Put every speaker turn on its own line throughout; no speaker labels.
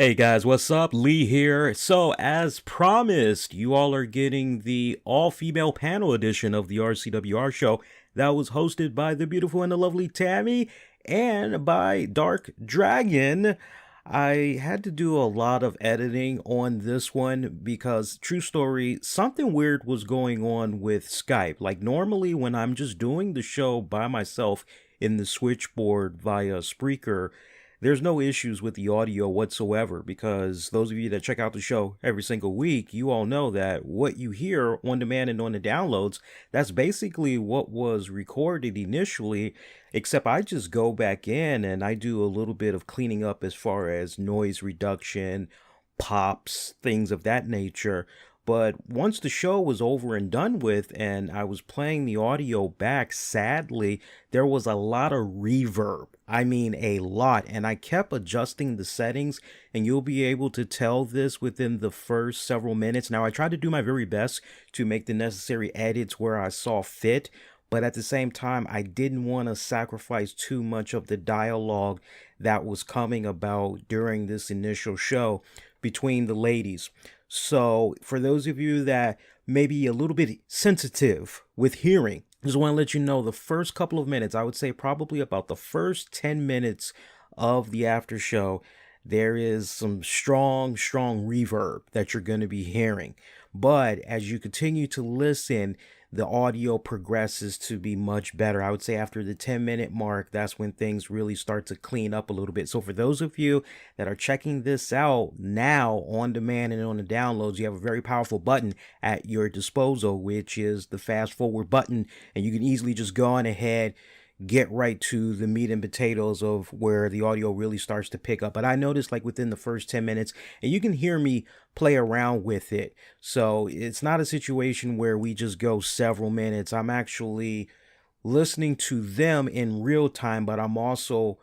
Hey guys, what's up? Lee here. So, as promised, you all are getting the all-female panel edition of the RCWR show that was hosted by the beautiful and the lovely Tammy and by Dragunn. I had to do a lot of editing on this one because, true story, something weird was going on with Skype. Like, normally when I'm just doing the show by myself in the switchboard via Spreaker, there's no issues with the audio whatsoever, because those of you that check out the show every single week, you all know that what you hear on demand and on the downloads, that's basically what was recorded initially, except I just go back in and I do a little bit of cleaning up as far as noise reduction, pops, things of that nature. But once the show was over and done with and I was playing the audio back, sadly, there was a lot of reverb. I mean, a lot. And I kept adjusting the settings, and you'll be able to tell this within the first several minutes. Now, I tried to do my very best to make the necessary edits where I saw fit, but at the same time, I didn't want to sacrifice too much of the dialogue that was coming about during this initial show between the ladies. So for those of you that may be a little bit sensitive with hearing, just want to let you know the first couple of minutes, I would say probably about the first 10 minutes of the after show, there is some strong reverb that you're going to be hearing. But as you continue to listen, the audio progresses to be much better. I would say after the 10-minute mark, that's when things really start to clean up a little bit. So for those of you that are checking this out now on demand and on the downloads, you have a very powerful button at your disposal, which is the fast forward button. And you can easily just go on ahead, get right to the meat and potatoes of where the audio really starts to pick up. But I noticed like within the first 10 minutes, and you can hear me play around with it. So it's not a situation where we just go several minutes. I'm actually listening to them in real time, but I also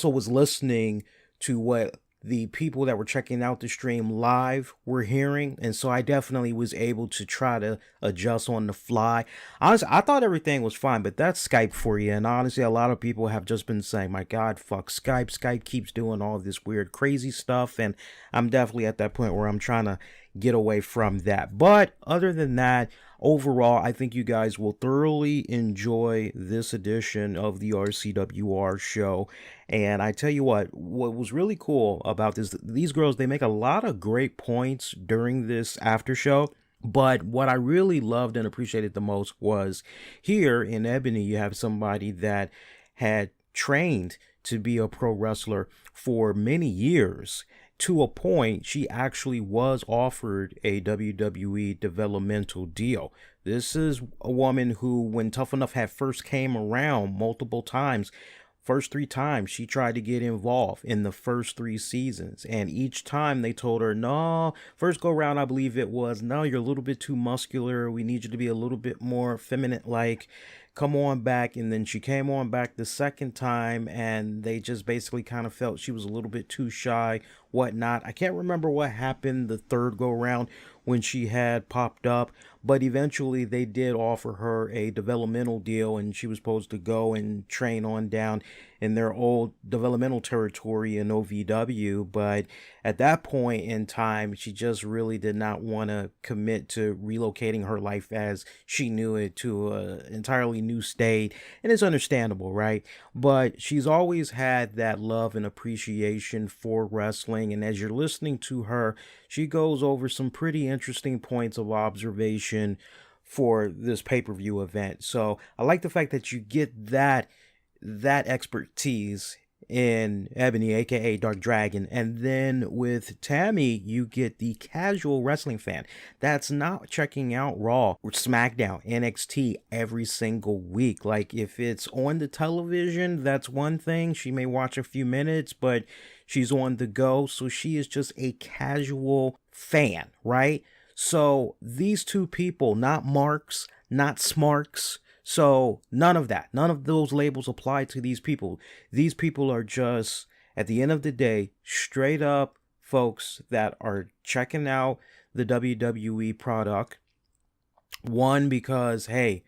was listening to what the people that were checking out the stream live were hearing, and so I definitely was able to try to adjust on the fly. Honestly, I thought everything was fine, but that's Skype for you. And honestly, a lot of people have just been saying, my God, fuck Skype. Skype keeps doing all this weird, crazy stuff, and I'm definitely at that point where I'm trying to get away from that. But other than that, overall, I think you guys will thoroughly enjoy this edition of the RCWR show. And I tell you what was really cool about this, these girls, they make a lot of great points during this after show. But what I really loved and appreciated the most was here in Ebony, you have somebody that had trained to be a pro wrestler for many years. To a point, she actually was offered a WWE developmental deal. This is a woman who, when Tough Enough had first came around multiple times, first 3 times she tried to get involved in the first 3 seasons, and each time they told her, no, first go round I believe it was, no, you're a little bit too muscular, we need you to be a little bit more feminine, like come on back. And then she came on back the second time, and they just basically kind of felt she was a little bit too shy, whatnot. I can't remember what happened the third go round when she had popped up, but eventually they did offer her a developmental deal, and she was supposed to go and train on down in their old developmental territory in OVW. But at that point in time, she just really did not want to commit to relocating her life as she knew it to an entirely new state, and it's understandable, right? But she's always had that love and appreciation for wrestling, and as you're listening to her, she goes over some pretty interesting points of observation for this pay-per-view event. So I like the fact that you get that expertise in Ebony, aka Dragunn, and then with Tammy, you get the casual wrestling fan that's not checking out Raw or SmackDown, NXT every single week. Like, if it's on the television, that's one thing. She may watch a few minutes, but she's on the go, so she is just a casual fan, right? So these two people, not marks, not smarks, so none of that, none of those labels apply to these people. These people are just, at the end of the day, straight up folks that are checking out the WWE product. One, because, hey,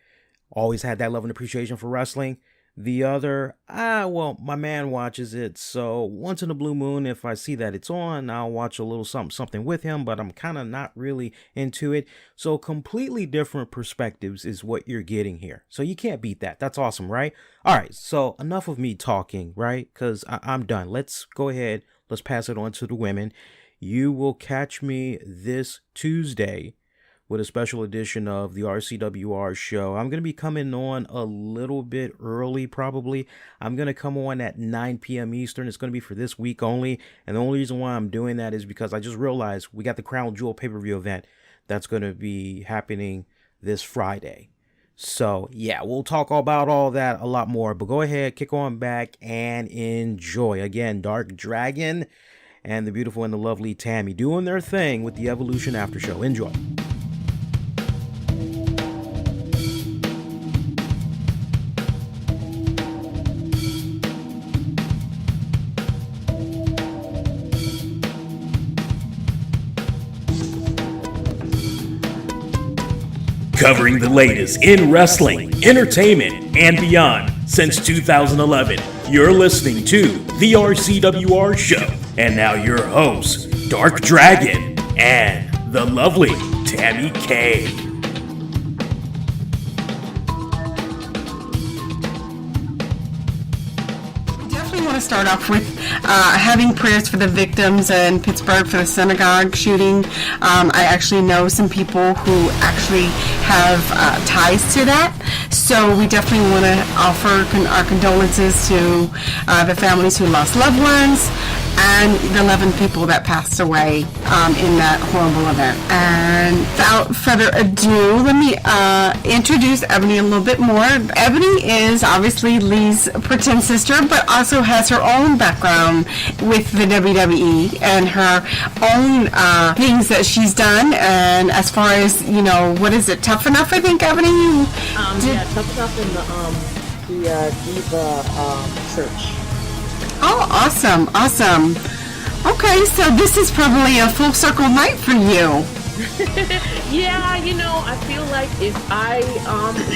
always had that love and appreciation for wrestling. The other, well, my man watches it, so once in a blue moon, if I see that it's on, I'll watch a little something with him, but I'm kind of not really into it. So completely different perspectives is what you're getting here. So you can't beat that. That's awesome, right? All right, so enough of me talking, right? Because I'm done. Let's go ahead. Let's pass it on to the women. You will catch me this Tuesday with a special edition of the RCWR show. I'm going to be coming on a little bit early, probably. I'm going to come on at 9 p.m. Eastern. It's going to be for this week only. And the only reason why I'm doing that is because I just realized we got the Crown Jewel pay-per-view event that's going to be happening this Friday. So, yeah, we'll talk about all that a lot more. But go ahead, kick on back and enjoy. Again, Dark Dragon and the beautiful and the lovely Tammy doing their thing with the Evolution After Show. Enjoy.
Covering the latest in wrestling, entertainment, and beyond since 2011. You're listening to The RCWR Show. And now your hosts, Dark Dragon and the lovely Tammy K.
To start off with having prayers for the victims in Pittsburgh for the synagogue shooting. I actually know some people who actually have ties to that, so we definitely want to offer our condolences to the families who lost loved ones and the 11 people that passed away in that horrible event. And without further ado, let me introduce Ebony a little bit more. Ebony is obviously Lee's pretend sister, but also has her own background with the WWE and her own things that she's done. And as far as, you know, what is it, Tough Enough, I think, Ebony?
Yeah, Tough Enough in the Diva search.
Oh, awesome. Okay, so this is probably a full circle night for you.
Yeah, you know, I feel like if I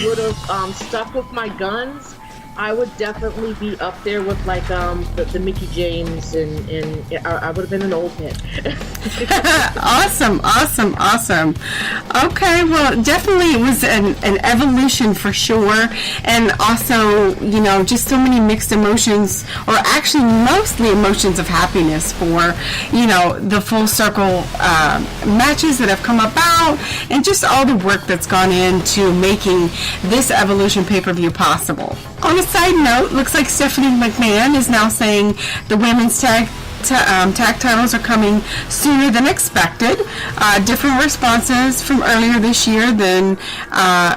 would have stuck with my guns, I would definitely be up there with like the Mickie James and I would have been an old head.
Awesome. Okay, well, definitely it was an evolution for sure, and also, you know, just so many mixed emotions, or actually mostly emotions of happiness for, you know, the full circle matches that have come about, and just all the work that's gone into making this Evolution pay-per-view possible. On a side note, looks like Stephanie McMahon is now saying the women's tag titles are coming sooner than expected. Different responses from earlier this year than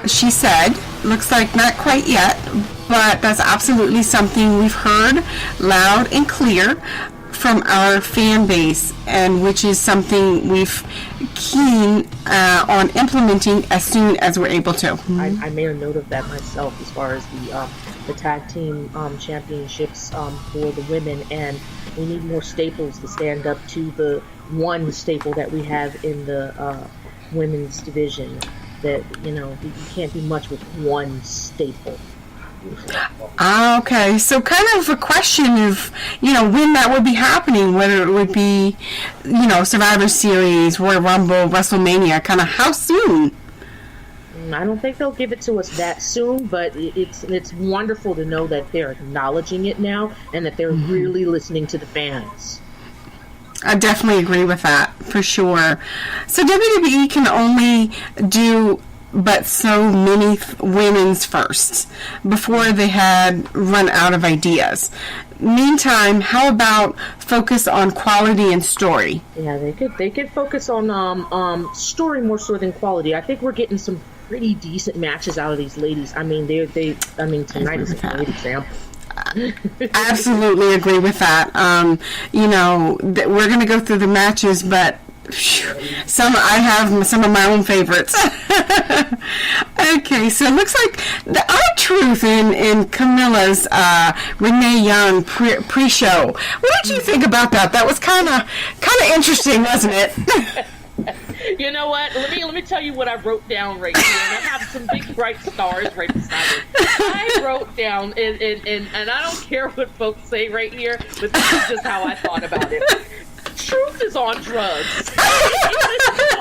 she said. Looks like not quite yet, but that's absolutely something we've heard loud and clear from our fan base, and which is something we've keen on implementing as soon as we're able to.
I made a note of that myself as far as the tag team championships for the women, and we need more staples to stand up to the one staple that we have in the women's division. That, you know, you can't do much with one staple.
Okay, so kind of a question of, you know, when that would be happening, whether it would be, you know, Survivor Series, Royal Rumble, WrestleMania, kind of how soon?
I don't think they'll give it to us that soon, but it's wonderful to know that they're acknowledging it now and that they're really listening to the fans.
I definitely agree with that, for sure. So WWE can only do but so many women's firsts before they had run out of ideas. Meantime, how about focus on quality and story?
Yeah, they could focus on story more so than quality. I think we're getting some pretty decent matches out of these ladies. I mean, tonight is a great example.
Absolutely agree with that. You know, we're going to go through the matches, but I have some of my own favorites. Okay, so it looks like the R-Truth in Camilla's Renee Young pre-show. What did you think about that? That was kind of interesting, wasn't it?
You know what? Let me tell you what I wrote down right here. And I have some big bright stars right beside it. I wrote down, and I don't care what folks say right here, but this is just how I thought about it. Truth is on drugs.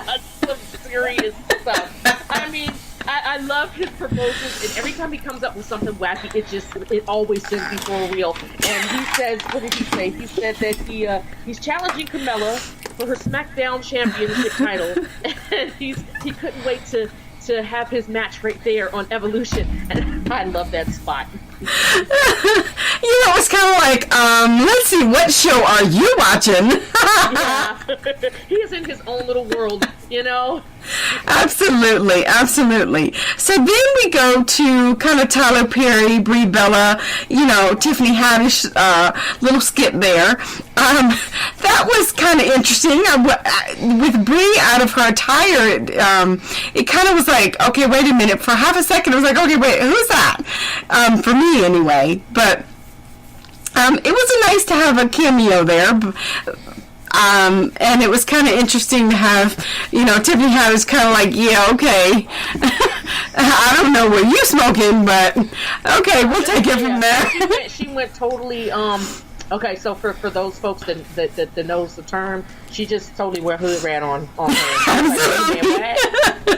On some serious stuff. I mean, I love his promotions, and every time he comes up with something wacky, it always sends me for a reel. And he says, what did he say? He said that he's challenging Carmella for her SmackDown Championship title, and he couldn't wait to have his match right there on Evolution, and I love that spot.
It's kind of like, let's see, what show are you watching?
Yeah, he is in his own little world,
Absolutely. So then we go to kind of Tyler Perry, Brie Bella, Tiffany Haddish, little skit there. That was kind of interesting. With Brie out of her attire, it kind of was like, okay, wait a minute. For half a second, it was like, okay, wait, who's that? For me, anyway. But it was nice to have a cameo there. And it was kind of interesting to have, Tiffany Haddish kind of like, yeah, okay. I don't know what you smoking, but okay, we'll take it from there.
She went totally, okay, so for those folks that knows the term, she just totally went hood rat on her.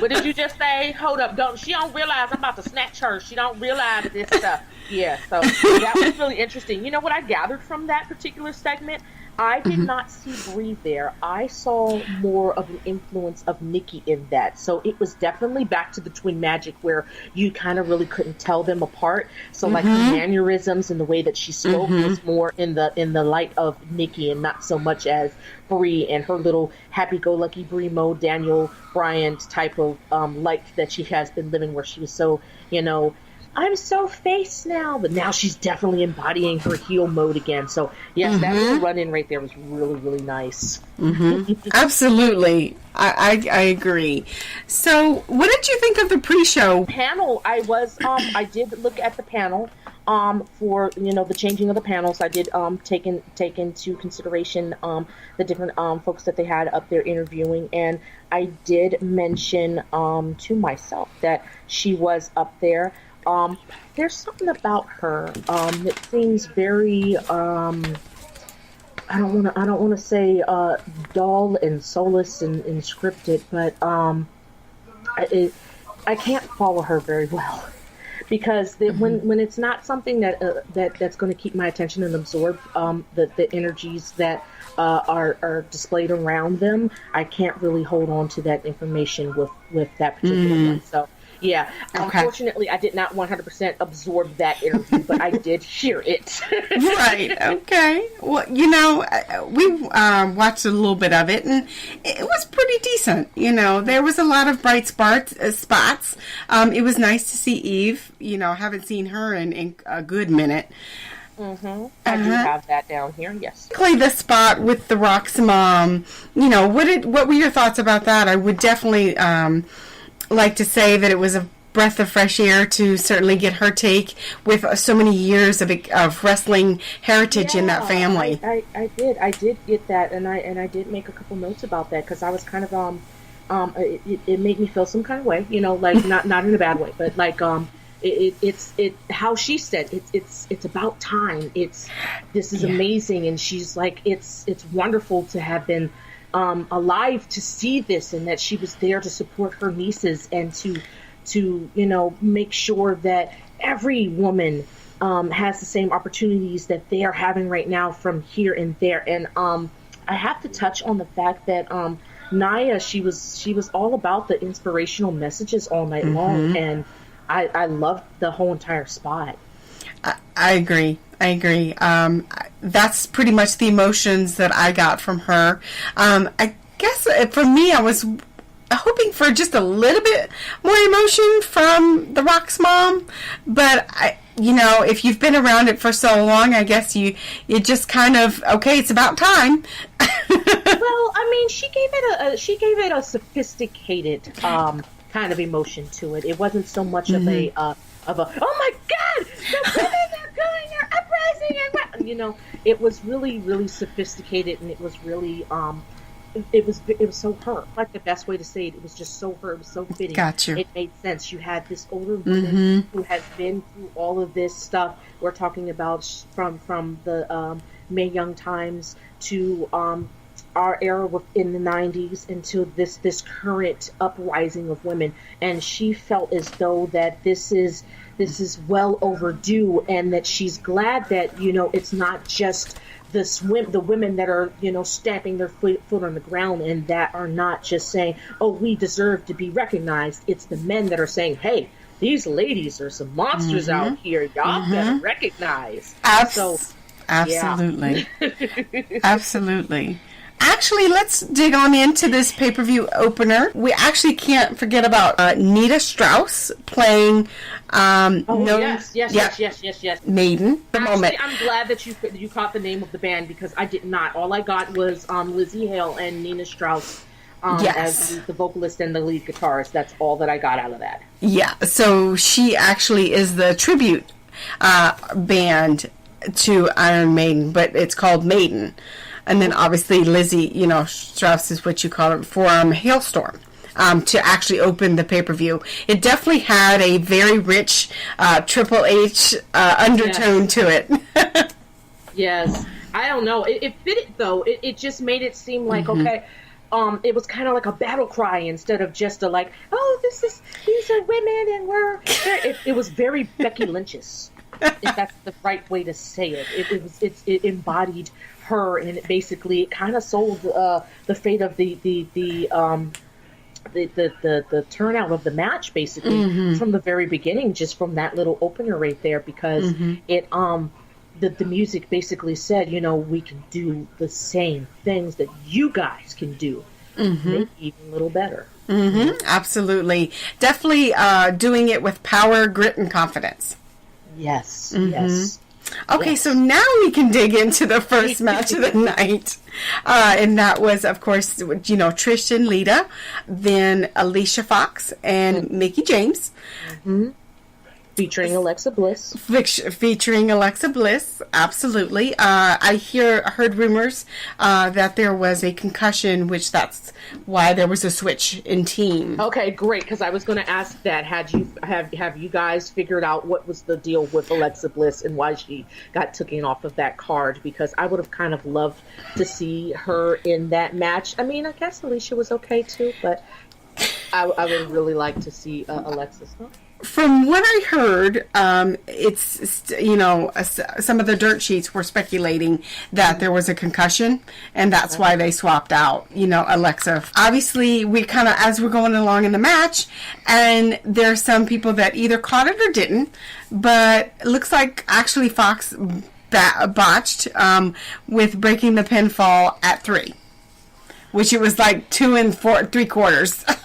What did you just say? Hold up, she don't realize I'm about to snatch her. She don't realize this stuff. Yeah, so that was really interesting. You know what I gathered from that particular segment? I did not see Brie there. I saw more of an influence of Nikki in that. So it was definitely back to the twin magic where you kind of really couldn't tell them apart. So like the mannerisms and the way that she spoke was more in the light of Nikki and not so much as Brie and her little happy-go-lucky Brie mode, Daniel Bryan type of life that she has been living, where she was so, I'm so face now, but now she's definitely embodying her heel mode again. So yes, that little run in right there was really, really nice.
Absolutely, I agree. So, what did you think of the pre-show
panel? I did look at the panel for the changing of the panels. I did take into consideration the different folks that they had up there interviewing, and I did mention to myself that she was up there. There's something about her that seems very I don't want to say dull and soulless and scripted, but I can't follow her very well, because when it's not something that's going to keep my attention and absorb the energies that are displayed around them, I can't really hold on to that information with that particular one. So. Yeah, okay. Unfortunately, I did not 100% absorb that interview, but I did hear it.
Right, okay. Well, we watched a little bit of it, and it was pretty decent. There was a lot of bright spots. It was nice to see Eve. Haven't seen her in a good minute.
I do have that down here, yes.
Play the spot with The Rock's mom. What were your thoughts about that? I would definitely... like to say that it was a breath of fresh air to certainly get her take with so many years of wrestling heritage in that family.
I did get that, and I did make a couple notes about that, because I was kind of it made me feel some kind of way, like not in a bad way, but like it's how she said it's about time. This is amazing, and she's like it's wonderful to have been alive to see this, and that she was there to support her nieces and to make sure that every woman has the same opportunities that they are having right now from here and there. And I have to touch on the fact that Nia, she was all about the inspirational messages all night long, and I loved the whole entire spot.
I agree. That's pretty much the emotions that I got from her. I guess for me, I was hoping for just a little bit more emotion from The Rock's mom, but if you've been around it for so long, I guess you just kind of, okay, it's about time.
Well, I mean, she gave it a sophisticated kind of emotion to it. It wasn't so much of a oh my God, the women are going, they're uprising, and it was really, really sophisticated, and it was really it was so her. Like the best way to say it, it was just so her. It was so fitting.
Gotcha.
It made sense. You had this older woman who has been through all of this stuff. We're talking about from the Mae Young times to our era in the 90s into this current uprising of women, and she felt as though that this is well overdue, and that she's glad that it's not just the women that are stamping their foot on the ground and that are not just saying, oh, we deserve to be recognized. It's the men that are saying, hey, these ladies are some monsters out here. Y'all better recognize.
Absolutely. Absolutely. Actually, let's dig on into this pay-per-view opener. We actually can't forget about Nita Strauss playing
yes,
Maiden.
Actually, I'm glad that you caught the name of the band, because I did not. All I got was Lizzie Hale and Nina Strauss as the vocalist and the lead guitarist. That's all that I got out of that. Yeah, so she actually is the tribute band to Iron Maiden, but it's called Maiden. And then obviously Lizzie, Strauss is what you call it, for Hailstorm, to actually open the pay-per-view. It definitely had a very rich Triple H undertone to it. Yes. I don't know. It fit it, though. It just made it seem like, okay, it was kind of like a battle cry instead of just a like, oh, these are women and we're... It was very Becky Lynch's, if that's the right way to say it. It embodied her, and it kind of sold the fate of the turnout of the match, basically, from the very beginning, just from that little opener right there, because the music basically said, we can do the same things that you guys can do, maybe even a little better.
Absolutely. Definitely doing it with power, grit, and confidence.
Yes, yes.
Okay, so now we can dig into the first match of the night. And that was, of course, Trish and Lita, then Alicia Fox and Mickie James.
Featuring Alexa Bliss.
Featuring Alexa Bliss, absolutely. I heard rumors that there was a concussion, which that's why there was a switch in team.
Okay, great, because I was going to ask that. Have you guys figured out what was the deal with Alexa Bliss and why she got taken off of that card? Because I would have kind of loved to see her in that match. I mean, I guess Alicia was okay too, but I would really like to see Alexa.
From what I heard, it's, some of the dirt sheets were speculating that there was a concussion, and that's why they swapped out, Alexa. Obviously, we kind of, as we're going along in the match, and there's some people that either caught it or didn't, but it looks like actually Fox botched with breaking the pinfall at 3, which it was like 2 3/4.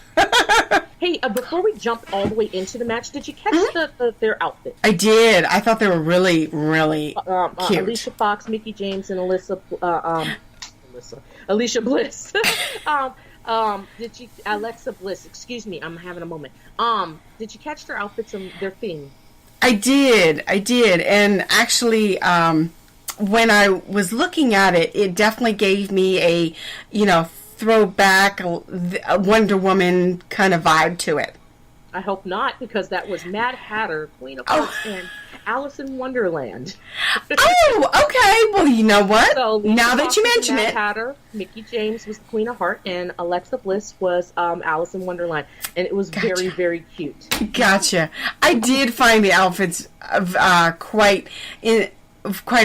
Hey, before we jump all the way into the match, did you catch their outfit?
I did. I thought they were really, really cute.
Alicia Fox, Mickie James, and Alicia Bliss. Alexa Bliss, excuse me, I'm having a moment. Did you catch their outfits and their theme?
I did. And actually, when I was looking at it, it definitely gave me a, throwback Wonder Woman kind of vibe to it.
I hope not, because that was Mad Hatter, Queen of Hearts, and Alice in Wonderland.
Oh, okay. Well, you know what?
So,
now that you mention
Mad
it,
Hatter, Mickie James was the Queen of Heart, and Alexa Bliss was Alice in Wonderland, and it was very, very cute.
Gotcha. I did find the outfits quite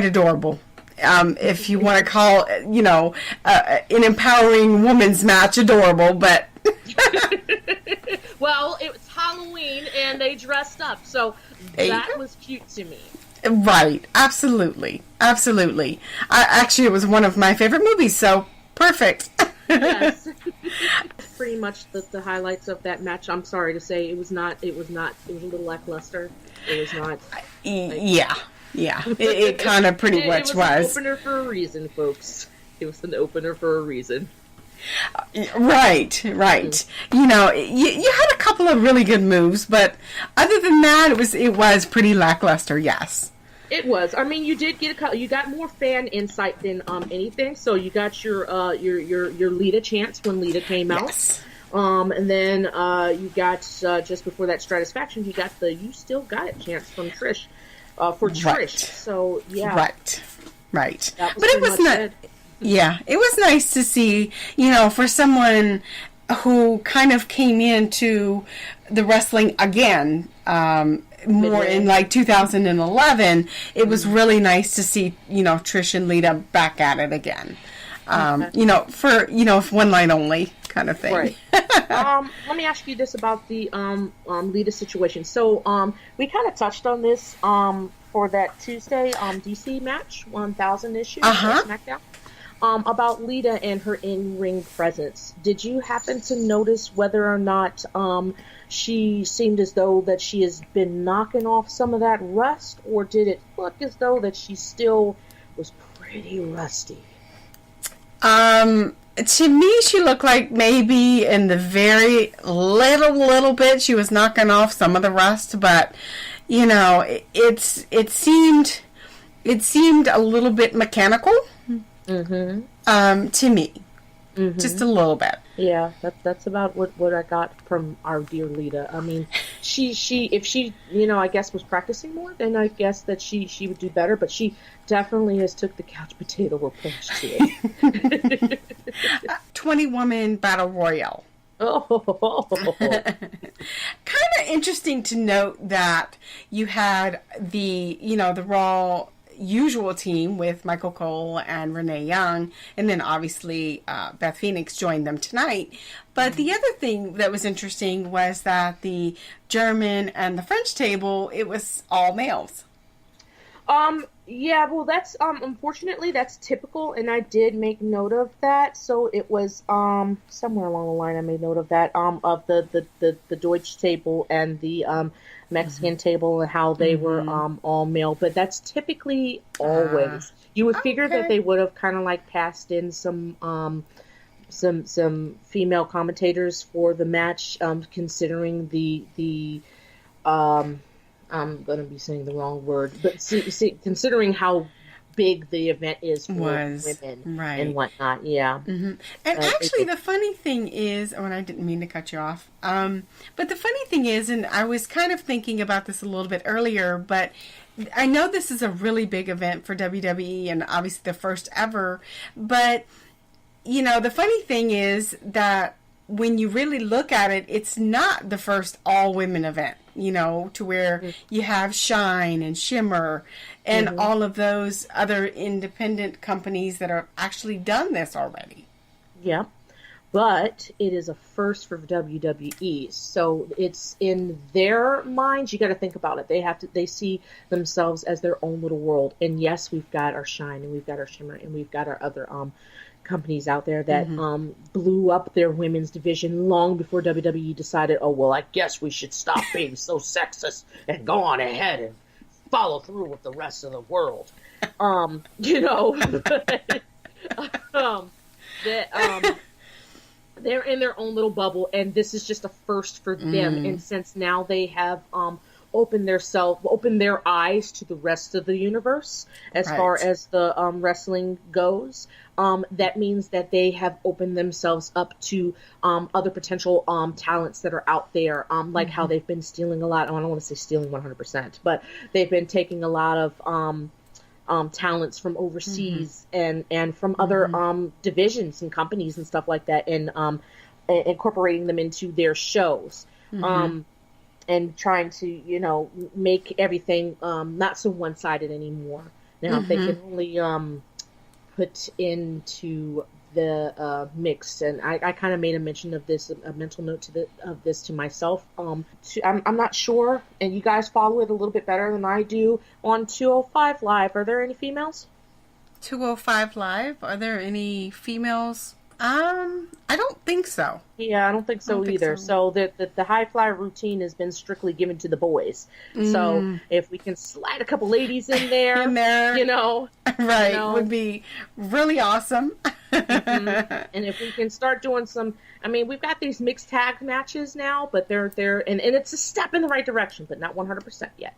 adorable. If you want to call, an empowering woman's match adorable, but...
Well, it was Halloween, and they dressed up, so that was cute to me.
Right. Absolutely. Actually, it was one of my favorite movies, so perfect.
Yes. Pretty much the highlights of that match. I'm sorry to say, it was a little lackluster. It was not...
Yeah, it kind of pretty much was.
It was an opener for a reason, folks. It was an opener for a reason.
Right. You had a couple of really good moves, but other than that, it was pretty lackluster. Yes.
It was. I mean, you did get you got more fan insight than anything. So you got your Lita chance when Lita came out.
Yes.
And then you got just before that Stratus faction, you still got it chance from Trish for Trish.
Right.
So yeah.
Right.
That was
But it was not.
it.
Yeah, it was nice to see, for someone who kind of came into the wrestling again, more in like 2011, it was really nice to see, Trish and Lita back at it again. For one night only kind of thing.
Right. Let me ask you this about the Lita situation. So we kind of touched on this for that Tuesday DC match, 1000 issue SmackDown. About Lita and her in-ring presence. Did you happen to notice whether or not she seemed as though that she has been knocking off some of that rust, or did it look as though that she still was pretty rusty?
To me, she looked like maybe in the very little bit she was knocking off some of the rust, but it seemed a little bit mechanical. To me, just a little bit.
Yeah, that's about what I got from our dear Lita. I mean, she if she I guess was practicing more, then I guess that she would do better. But she definitely has took the couch potato approach to it.
20-woman battle royale.
Oh.
Kind of interesting to note that you had the Raw usual team with Michael Cole and Renee Young, and then obviously Beth Phoenix joined them tonight. But the other thing that was interesting was that the German and the French table, it was all males.
Yeah, well, that's unfortunately that's typical, and I did make note of that. So it was somewhere along the line I made note of that of the Deutsch table and the Mexican table and how they were all male, but that's typically always. You would figure that they would have kind of like passed in some female commentators for the match, considering the I'm going to be saying the wrong word, but see considering how big the event is for women and whatnot, yeah.
And actually, the funny thing is, and I didn't mean to cut you off, but the funny thing is, and I was kind of thinking about this a little bit earlier, but I know this is a really big event for WWE and obviously the first ever, but, the funny thing is that when you really look at it, it's not the first all-women event, to where you have Shine and Shimmer and all of those other independent companies that are actually done this already.
Yeah, but it is a first for WWE, so it's in their minds. You got to think about it. They see themselves as their own little world. And yes, we've got our Shine and we've got our Shimmer and we've got our other companies out there that blew up their women's division long before WWE decided, oh, well, I guess we should stop being so sexist and go on ahead and follow through with the rest of the world. They're in their own little bubble, and this is just a first for them. And since now they have opened their eyes to the rest of the universe as far as the wrestling goes, that means that they have opened themselves up to other potential talents that are out there, like how they've been stealing a lot. I don't want to say stealing 100%, but they've been taking a lot of talents from overseas and from other divisions and companies and stuff like that, and incorporating them into their shows. And trying to, make everything not so one-sided anymore. Now, they can only put into the mix, and I kind of made a mention of this, a mental note of this to myself. I'm not sure, and you guys follow it a little bit better than I do. On 205 Live, are there any females?
205 Live, are there any females? I don't think so.
Yeah, I don't think so either. So the high flyer routine has been strictly given to the boys. So if we can slide a couple ladies in there,
would be really awesome.
And if we can start doing some, I mean, we've got these mixed tag matches now, but they're and it's a step in the right direction, but not 100% yet.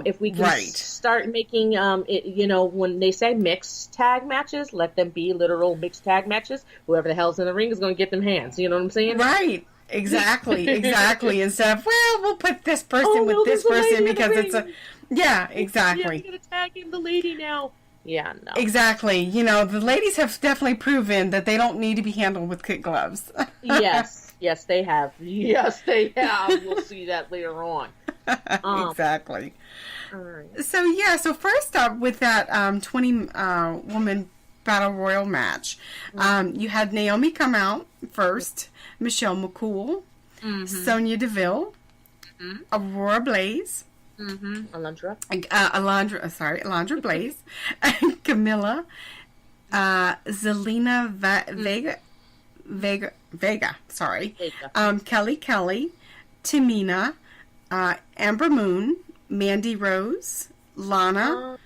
If we can start making when they say mixed tag matches, let them be literal mixed tag matches. Whoever the hell's in the ring is going to get them hands. You know what I'm saying?
Right. Exactly. Instead of, well, we'll put this person with this person because it's a... Yeah, exactly.
Yeah, we're going to tag in the lady now. Yeah, no.
Exactly. You know, the ladies have definitely proven that they don't need to be handled with kid gloves.
Yes, they have. Yes, they have. We'll see that later on.
Exactly.
All right.
So first up with that 20-woman Battle Royal match, you had Naomi come out first, Michelle McCool, Sonya Deville, Aurora Blaze,
Alundra
Blaze, Camilla, Zelina Vega, Kelly, Tamina, Amber Moon, Mandy Rose, Lana.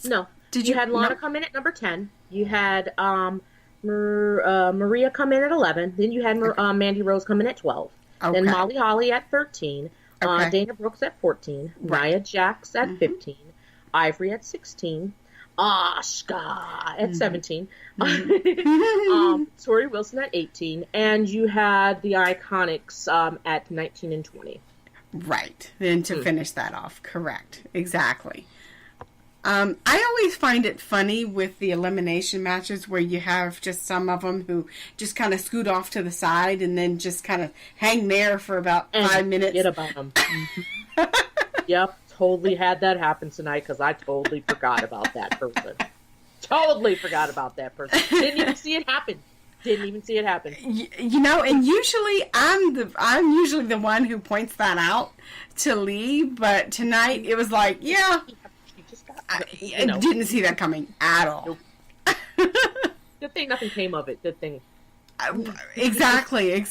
No. You had Lana come in at number 10. You had Maria come in at 11. Then you had Mandy Rose come in at 12. Okay. Then Molly Holly at 13. Okay. Dana Brooks at 14. Right. Nia Jax at 15. Ivory at 16. Asuka at 17. Tori Wilson at 18. And you had the Iconics at 19 and 20.
Right. Then to finish that off. Correct. Exactly. I always find it funny with the elimination matches where you have just some of them who just kind of scoot off to the side and then just kind of hang there for about 5 minutes.
Forget about them. Yep, totally had that happen tonight because I totally forgot about that person. Totally forgot about that person. Didn't even see it happen. You
know, and usually I'm usually the one who points that out to Lee, but tonight it was like, yeah. I didn't see that coming at all.
Nope. Good thing nothing came of it. Good thing.
Exactly.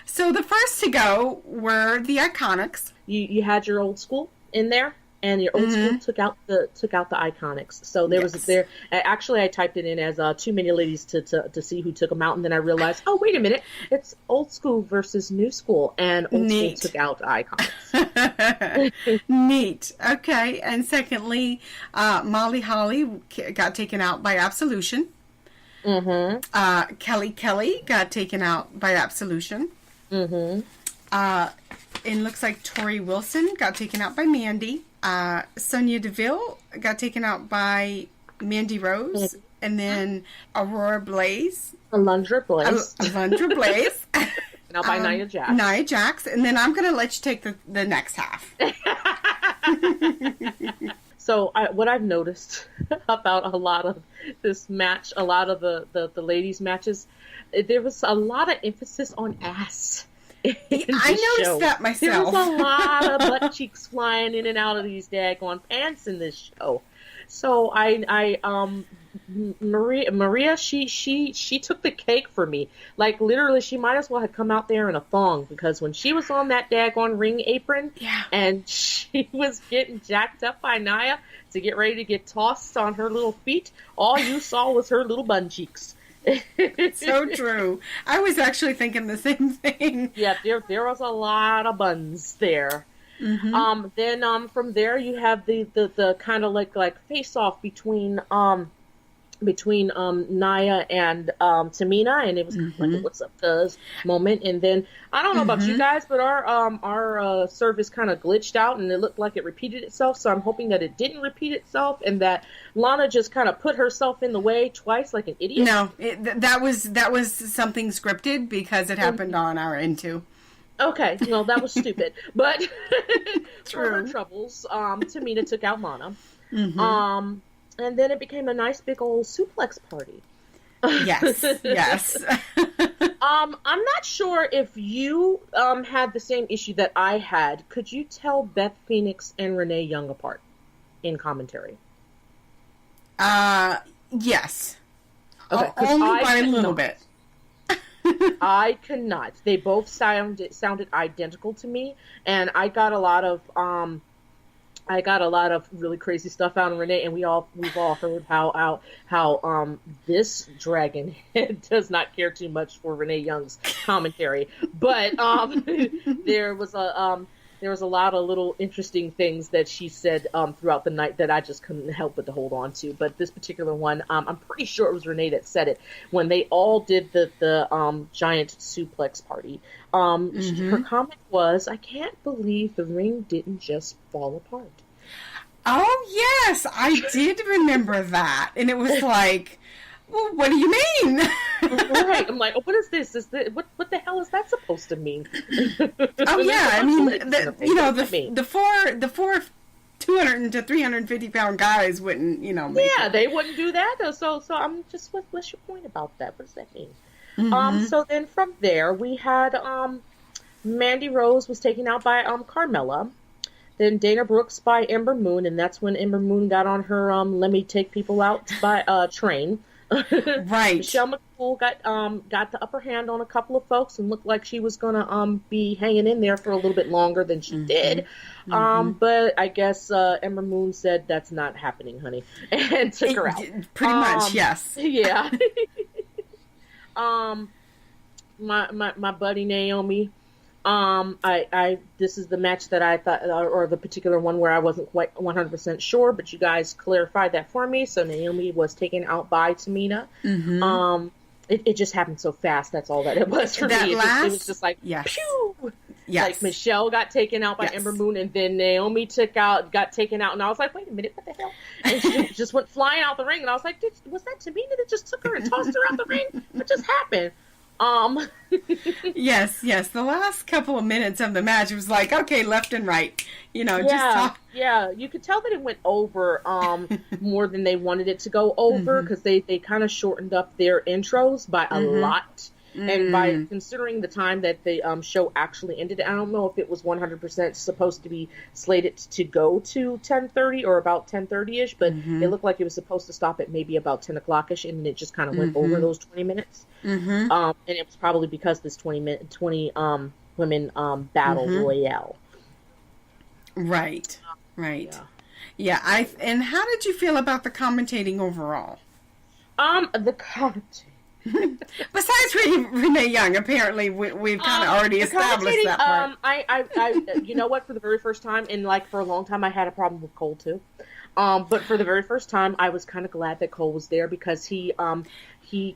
So the first to go were the Iconics.
You had your old school in there, and your old school took out the Iconics. So there was there. Actually, I typed it in as too many ladies to see who took them out, and then I realized, oh wait a minute, it's old school versus new school, and old school took out the Iconics.
Neat. Okay, and secondly, Molly Holly got taken out by Absolution. Kelly got taken out by Absolution. It looks like Tori Wilson got taken out by Mandy. Sonya Deville got taken out by Mandy Rose. And then Aurora Blaze.
Alundra Blaze.
Now
by
Nia Jax. And then I'm going to let you take the next half.
So what I've noticed about a lot of this match, a lot of the ladies' matches, there was a lot of emphasis on ass.
I noticed that myself.
There was a lot of butt cheeks flying in and out of these daggone pants in this show. So Maria, she took the cake for me. Like literally, she might as well have come out there in a thong, because when she was on that daggone ring apron, and she was getting jacked up by Nia to get ready to get tossed on her little feet, all you saw was her little bun cheeks.
So true. I was actually thinking the same thing.
Yeah, there was a lot of buns there. Then from there you have the kind of like face off between Nia and Tamina, and it was kind of like a what's up cuz moment. And then I don't know about you guys, but our service kind of glitched out and it looked like it repeated itself, so I'm hoping that it didn't repeat itself and that Lana just kind of put herself in the way twice like an idiot.
No, that was something scripted because it happened on our end too.
Okay, well that was stupid, but for her troubles, Tamina took out Lana. And then it became a nice big old suplex party.
Yes.
I'm not sure if you had the same issue that I had. Could you tell Beth Phoenix and Renee Young apart in commentary?
Yes.
Okay,
only by a little bit.
I could not. They both sounded identical to me, and I got a lot of I got a lot of really crazy stuff out of Renee, and we've all heard how this dragon does not care too much for Renee Young's commentary. But there was a lot of little interesting things that she said throughout the night that I just couldn't help but to hold on to. But this particular one, I'm pretty sure it was Renee that said it when they all did the giant suplex party. Her comment was, "I can't believe the ring didn't just fall apart."
Oh yes, I did remember that, and it was like, well, what do you mean?
Right. I'm like, oh, what is this? What the hell is that supposed to mean?
Oh yeah, I mean, the four 200 to 350 pound guys wouldn't, make
yeah,
it.
they wouldn't do that. So I'm just, what's your point about that? What does that mean? So then from there we had Mandy Rose was taken out by Carmella. Then Dana Brooks by Ember Moon, and that's when Ember Moon got on her let me take people out by train.
Right.
Michelle McCool got the upper hand on a couple of folks and looked like she was gonna be hanging in there for a little bit longer than she did. But I guess Ember Moon said that's not happening, honey, and took her out.
Pretty much, yes.
Yeah. My buddy Naomi. This is the match that I thought, or the particular one where I wasn't quite 100% sure, but you guys clarified that for me. So Naomi was taken out by Tamina. It just happened so fast. That's all that it was for me. It was just like, pew!
Yes.
Like Michelle got taken out by Ember Moon, and then Naomi got taken out, and I was like, wait a minute, what the hell? And she just went flying out the ring, and I was like, was that Tamina that just took her and tossed her out the ring? What just happened?
Yes. The last couple of minutes of the match, it was like, okay, left and right, just talk.
Yeah, you could tell that it went over more than they wanted it to go over, because they kind of shortened up their intros by a lot. And by considering the time that the show actually ended, I don't know if it was 100% supposed to be slated to go to 10:30 or about 10:30ish, but it looked like it was supposed to stop at maybe about 10 o'clockish, and it just kind of went over those 20 minutes. And it was probably because this 20 women battle royale.
Right. Yeah. And how did you feel about the commentating overall?
The commentating.
Besides Renee Young, apparently we've kind of already established that part.
I you know what? For the very first time, and like for a long time, I had a problem with Cole too. But for the very first time, I was kind of glad that Cole was there, because he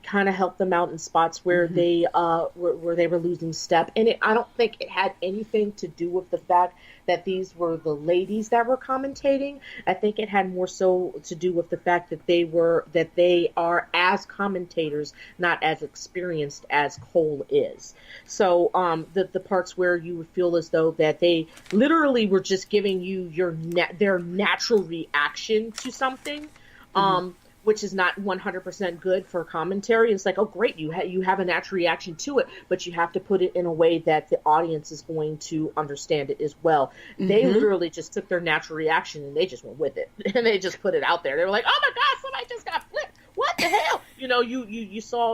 kind of helped them out in spots where they were losing step, and I don't think it had anything to do with the fact that these were the ladies that were commentating. I think it had more so to do with the fact that they are as commentators not as experienced as Cole is. So the parts where you would feel as though that they literally were just giving you their natural reaction to something, which is not 100% good for commentary. It's like, oh great, you have a natural reaction to it, but you have to put it in a way that the audience is going to understand it as well. They literally just took their natural reaction and they just went with it, and they just put it out there. They were like, oh my god, somebody just got flipped. What the hell?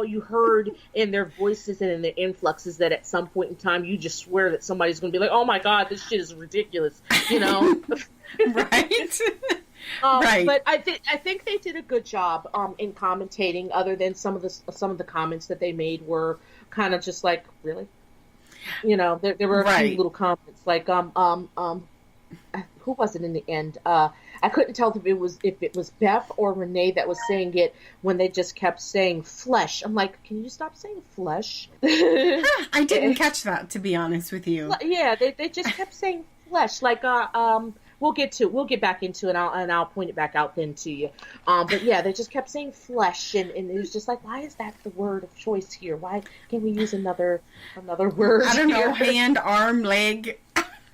You heard in their voices and in their influxes that at some point in time you just swear that somebody's going to be like, oh my god, this shit is ridiculous.
Right.
Right. But I think they did a good job in commentating. Other than some of the comments that they made were kind of just like, really, there were a few little comments like who was it in the end? I couldn't tell if it was Beth or Renee that was saying it when they just kept saying flesh. I'm like, can you stop saying flesh?
I didn't catch that, to be honest with you.
Yeah, they just kept saying flesh, like we'll get back into it, and I'll point it back out then to you. But yeah, they just kept saying flesh, and it was just like, why is that the word of choice here? Why can't we use another word?
I don't know, hand, arm, leg.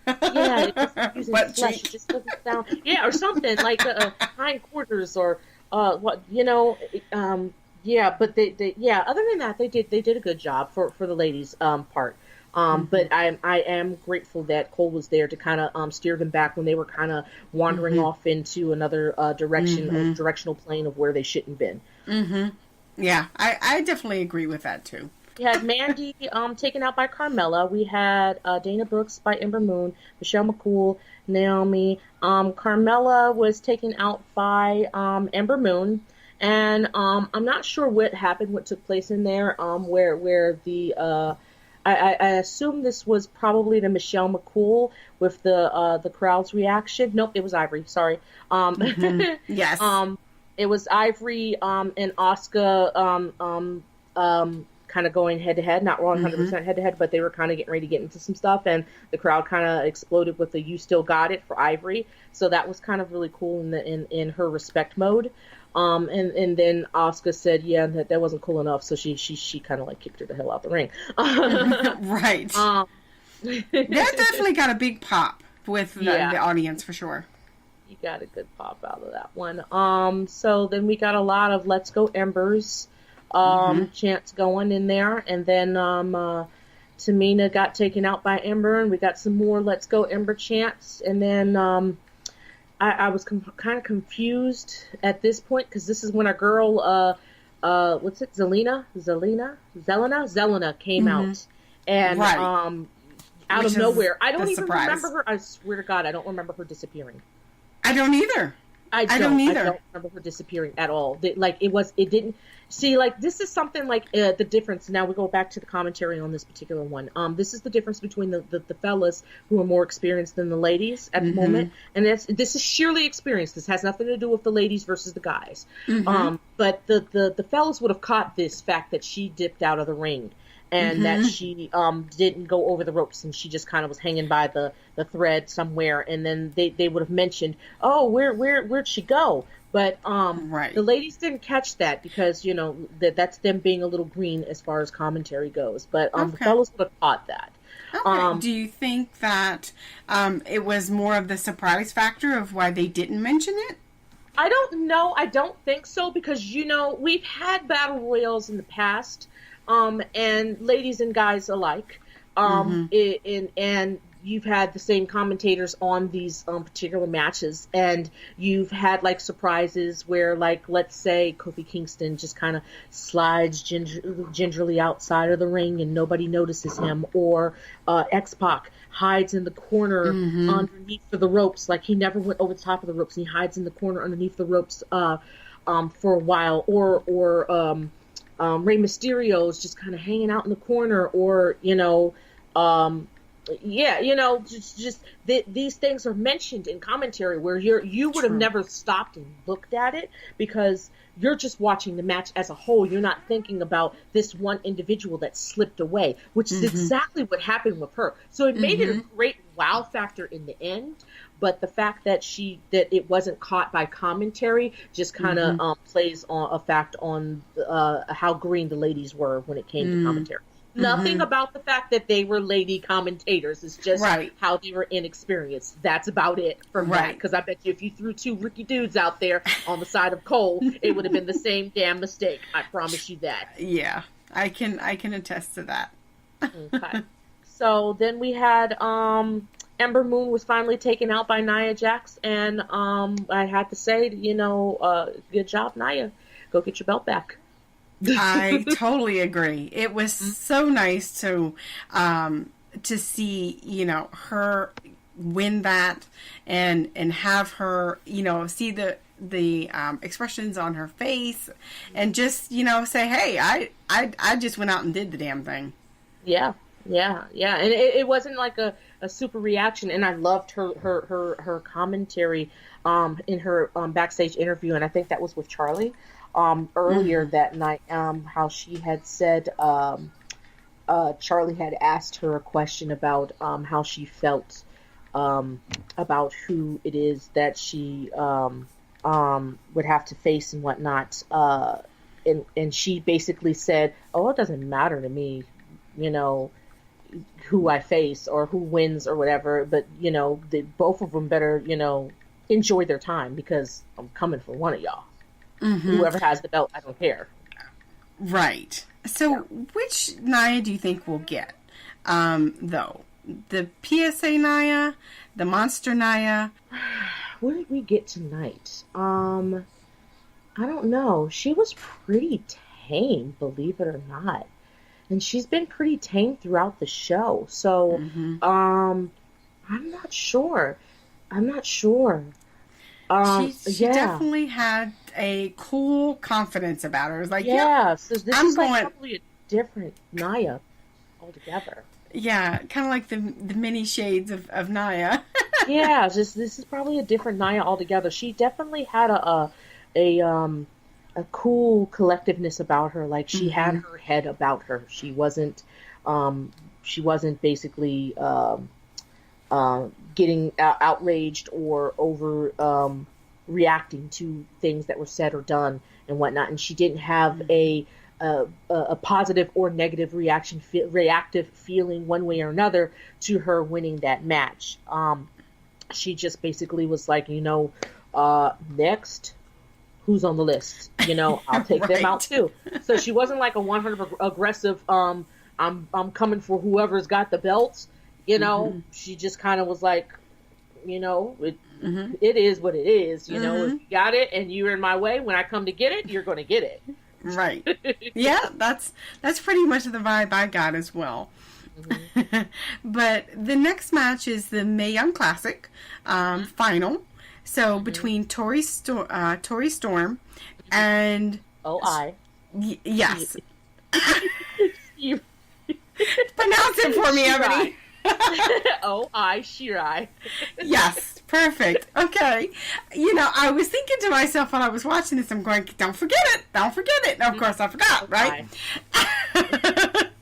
Yeah, using flesh, it just doesn't sound. Yeah, or something like hindquarters or what, yeah. But they other than that, they did a good job for the ladies part. But I am grateful that Cole was there to kind of steer them back when they were kind of wandering off into another directional plane of where they shouldn't been.
Yeah, I definitely agree with that too.
We had Mandy taken out by Carmella. We had Dana Brooks by Ember Moon, Michelle McCool, Naomi. Carmella was taken out by Ember Moon, and I'm not sure what happened, what took place in there. Where the I assume this was probably the Michelle McCool with the crowd's reaction. Nope, it was Ivory. Sorry.
Yes.
It was Ivory and Asuka kind of going head to head, not 100% head to head, but they were kind of getting ready to get into some stuff, and the crowd kind of exploded with the "You Still Got It" for Ivory. So that was kind of really cool in her respect mode. And then Asuka said, yeah, that wasn't cool enough, so she kind of like kicked her the hell out the ring.
Right. That definitely got a big pop with the audience for sure.
You got a good pop out of that one. So then we got a lot of "Let's Go Embers" chants going in there, and then Tamina got taken out by Ember, and we got some more "Let's Go Ember" chants, and then I was kind of confused at this point, because this is when a girl, what's it, Zelina came out, and out of nowhere, I don't even remember her. I swear to God, I don't remember her disappearing.
I don't either. I don't
remember her disappearing at all. It didn't. See, like, this is something like the difference. Now we go back to the commentary on this particular one. This is the difference between the fellas who are more experienced than the ladies at the moment. And this is sheerly experience. This has nothing to do with the ladies versus the guys. But the fellas would have caught this fact that she dipped out of the ring. And that she didn't go over the ropes, and she just kind of was hanging by the thread somewhere. And then they would have mentioned, oh, where'd she go? But the ladies didn't catch that, because that's them being a little green as far as commentary goes. But the fellas would have caught that.
Okay. Do you think that it was more of the surprise factor of why they didn't mention it?
I don't know. I don't think so, because we've had battle royals in the past. And ladies and guys alike. And you've had the same commentators on these particular matches, and you've had like surprises where, like, let's say Kofi Kingston just kind of slides gingerly outside of the ring and nobody notices him, or X-Pac hides in the corner underneath the ropes, like he never went over the top of the ropes, and he hides in the corner underneath the ropes for a while, or Rey Mysterio's just kind of hanging out in the corner, or these things are mentioned in commentary where you would have never stopped and looked at it, because you're just watching the match as a whole. You're not thinking about this one individual that slipped away, which is exactly what happened with her. So it made it a great wow factor in the end. But the fact that it wasn't caught by commentary just kind of plays on a fact on how green the ladies were when it came to commentary. Nothing about the fact that they were lady commentators. It's just how they were inexperienced. That's about it from that. Because I bet you if you threw two Ricky dudes out there on the side of Cole, it would have been the same damn mistake. I promise you that.
Yeah, I can attest to that.
Okay. So then we had Ember Moon was finally taken out by Nia Jax, and I had to say, good job, Nia. Go get your belt back.
I totally agree. It was so nice to see, her win that, and have her, see the expressions on her face, and just, say, hey, I just went out and did the damn thing.
Yeah. And it wasn't like a super reaction, and I loved her commentary in her backstage interview, and I think that was with Charlie earlier that night, how she had said Charlie had asked her a question about how she felt about who it is that she would have to face and whatnot, and she basically said, oh, it doesn't matter to me, who I face or who wins or whatever, but both of them better enjoy their time, because I'm coming for one of y'all. Whoever has the belt, I don't care.
Right. So which Nia do you think we'll get, though? The PSA Nia, the Monster Nia?
What did we get tonight? I don't know. She was pretty tame, believe it or not. and she's been pretty tame throughout the show. So, I'm not sure.
She definitely had a cool confidence about her. It was like,
so this is like probably a different Nia altogether.
Yeah, kind of like the many shades of Nia.
Yeah, this is probably a different Nia altogether. She definitely had a cool collectiveness about her. Like she had her head about her. She wasn't basically getting outraged or over reacting to things that were said or done and whatnot. And she didn't have a positive or negative reactive feeling one way or another to her winning that match. She just basically was like, next, who's on the list? I'll take them out too. So she wasn't like a 100% aggressive, I'm coming for whoever's got the belts. She just kind of was like, it is what it is. If you got it and you're in my way, when I come to get it, you're going to get it.
Right. Yeah, that's pretty much the vibe I got as well. But the next match is the Mae Young Classic final. So between Tori Storm and yes. Pronounce it for me, Ebony.
Shirai.
Yes, perfect. Okay. I was thinking to myself while I was watching this, I'm going, don't forget it. And of course I forgot, right?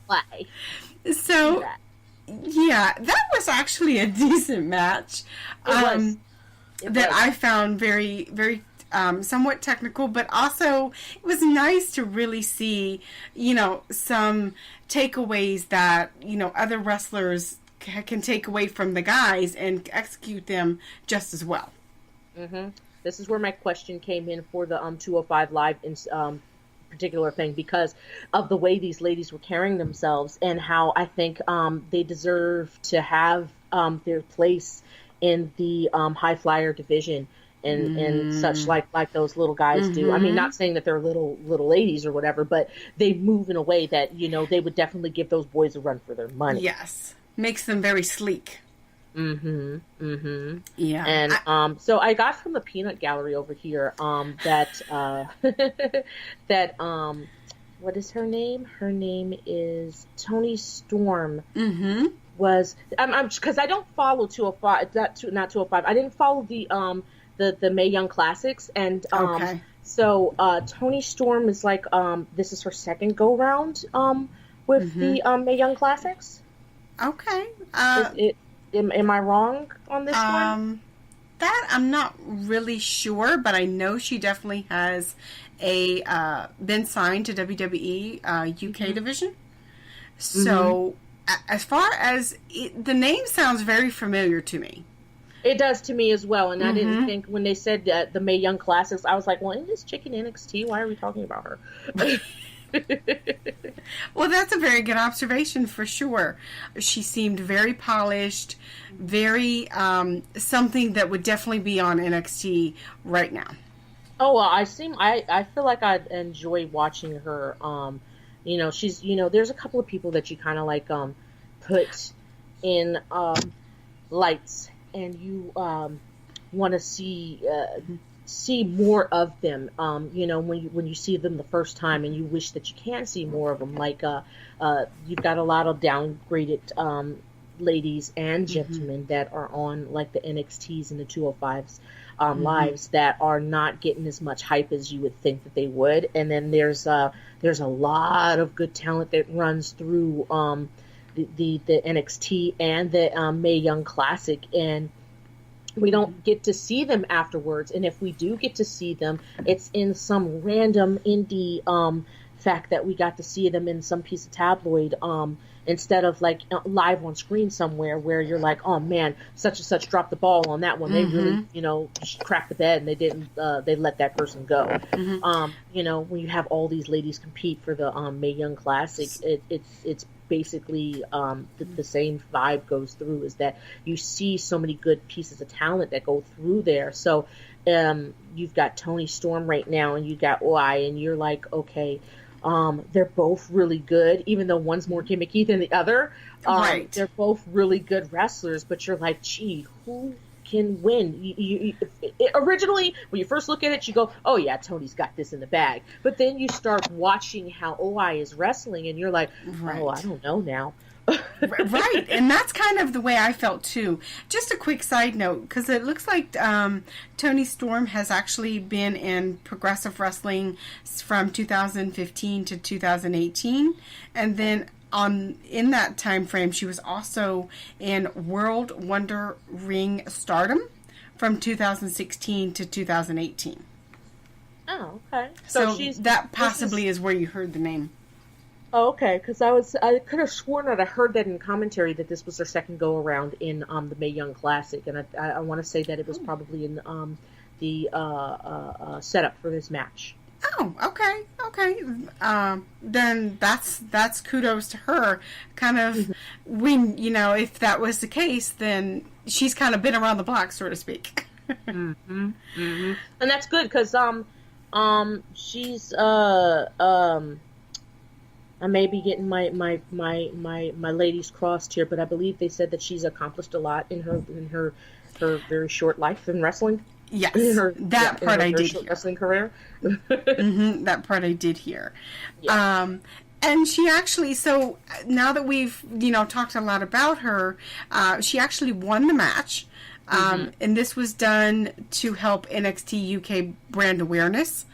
Why?
So, yeah, that was actually a decent match. That I found very, very somewhat technical, but also it was nice to really see, some takeaways that, other wrestlers can take away from the guys and execute them just as well.
This is where my question came in for the 205 Live particular thing, because of the way these ladies were carrying themselves and how I think they deserve to have their place in the high flyer division and such like those little guys do. I mean, not saying that they're little ladies or whatever, but they move in a way that they would definitely give those boys a run for their money.
Yes, makes them very sleek.
Yeah.
And
so I got from the peanut gallery over here that what is her name? Her name is Toni Storm. Was because I don't follow 205, not 205. I didn't follow the Mae Young Classics, and so Toni Storm is like this is her second go round with the Mae Young Classics.
Okay.
Am I wrong on this one?
That I'm not really sure, but I know she definitely has been signed to WWE UK division. So as far as the name sounds very familiar to me.
It does to me as well, and I didn't think when they said the Mae Young Classics, I was like, well, isn't this chick in NXT? Why are we talking about her?
Well, that's a very good observation for sure. She seemed very polished, very something that would definitely be on NXT right now.
Oh, well, I feel like I enjoy watching her. She's there's a couple of people that you kind of like put in lights, and you want to see more of them. When you see them the first time, and you wish that you can see more of them. Like you've got a lot of downgraded ladies and gentlemen that are on like the NXTs and the 205s lives that are not getting as much hype as you would think that they would. And then there's a lot of good talent that runs through the NXT and the Mae Young Classic, and we don't get to see them afterwards. And if we do get to see them, it's in some random indie fact that we got to see them in some piece of tabloid instead of like live on screen somewhere where you're like, oh man, such and such dropped the ball on that one. They really, cracked the bed and they didn't, they let that person go. When you have all these ladies compete for the Mae Young Classic, it's basically the same vibe goes through, is that you see so many good pieces of talent that go through there. So you've got Toni Storm right now, and you got OI, and you're like, okay, They're both really good, even though one's more gimmicky than the other.
Right.
They're both really good wrestlers, but you're like, gee, who can win? Originally, when you first look at it, you go, oh yeah, Tony's got this in the bag. But then you start watching how OI is wrestling, and you're like, oh, I don't know now.
Right, and that's kind of the way I felt too. Just a quick side note, because it looks like Toni Storm has actually been in Progressive Wrestling from 2015 to 2018, and then in that time frame, she was also in World Wonder Ring Stardom from 2016 to 2018.
Oh, okay.
So that possibly is where you heard the name.
Oh, okay, because I could have sworn that I heard that in commentary that this was their second go around in the Mae Young Classic, and I want to say that it was probably in the setup for this match.
Oh, okay. Then that's kudos to her. Kind of, when if that was the case, then she's kind of been around the block, so to speak.
And that's good because she's I may be getting my ladies crossed here, but I believe they said that she's accomplished a lot in her very short life in wrestling.
Yes, that part I did hear.
Wrestling career.
That part I did hear. Yeah. And she actually, so now that we've talked a lot about her, she actually won the match. And this was done to help NXT UK brand awareness.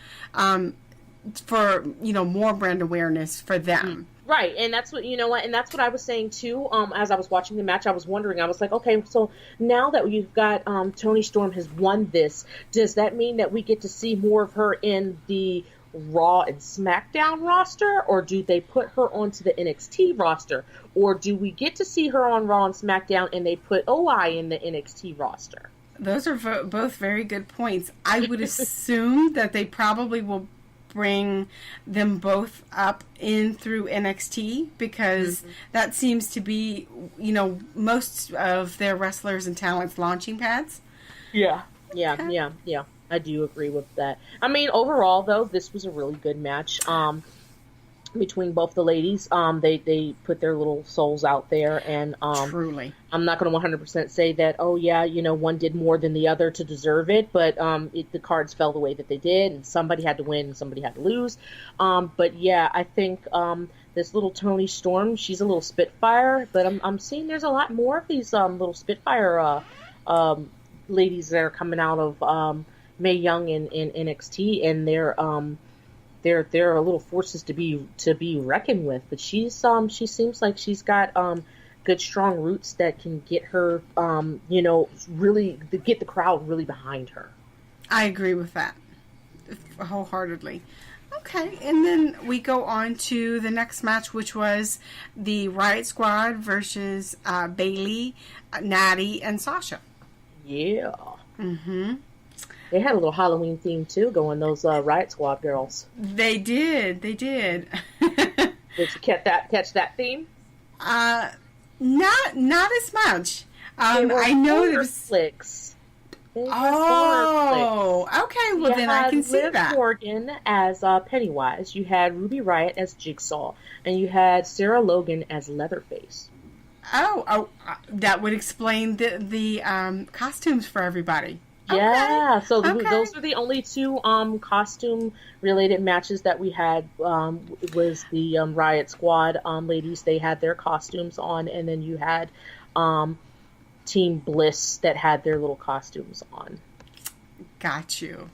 For more brand awareness for them.
Right, and that's what and that's what I was saying too. As I was watching the match, I was wondering. I was like, okay, so now that you've got Toni Storm has won this, does that mean that we get to see more of her in the Raw and SmackDown roster, or do they put her onto the NXT roster, or do we get to see her on Raw and SmackDown and they put OI in the NXT roster?
Those are both very good points. I would assume that they probably will bring them both up in through NXT because that seems to be, most of their wrestlers and talents launching pads.
Yeah. I do agree with that. I mean, overall though, this was a really good match. Between both the ladies, they put their little souls out there, and
truly,
I'm not going to 100% say that. Oh yeah, one did more than the other to deserve it, but the cards fell the way that they did, and somebody had to win, and somebody had to lose. But yeah, I think this little Toni Storm, she's a little Spitfire, but I'm seeing there's a lot more of these little Spitfire ladies that are coming out of Mae Young in NXT, and they're little forces to be reckoned with. But she seems like she's got good strong roots that can get her really get the crowd really behind her.
I agree with that wholeheartedly. Okay, and then we go on to the next match, which was the Riott Squad versus Bayley, Natty, and Sasha.
Yeah. They had a little Halloween theme too going, those Riott Squad girls.
They did. Did
you catch that theme?
Not as much. I know there's
flicks.
Oh, okay. Well, then I can see
Liv
that.
Morgan as Pennywise. You had Ruby Riott as Jigsaw, and you had Sarah Logan as Leatherface.
Oh, that would explain the costumes for everybody.
Yeah, so those are the only two costume-related matches that we had. Was the Riott Squad ladies? They had their costumes on, and then you had Team Bliss that had their little costumes on. Got you.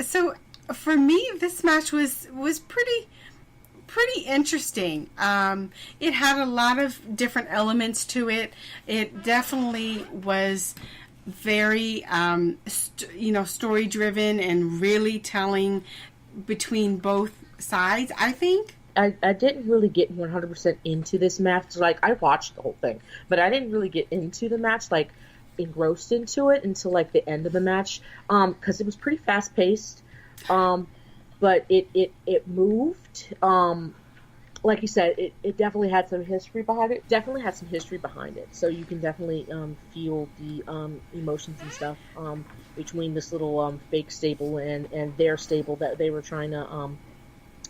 So for me, this match was pretty interesting. It had a lot of different elements to it. It definitely was very story driven and really telling between both sides. I think
I didn't really get 100% into this match. Like, I watched the whole thing, but I didn't really get into the match, like engrossed into it until like the end of the match, because it was pretty fast paced, but it moved. Like you said, it definitely had some history behind it. So you can definitely feel the emotions and stuff between this little fake stable and their stable that they were trying to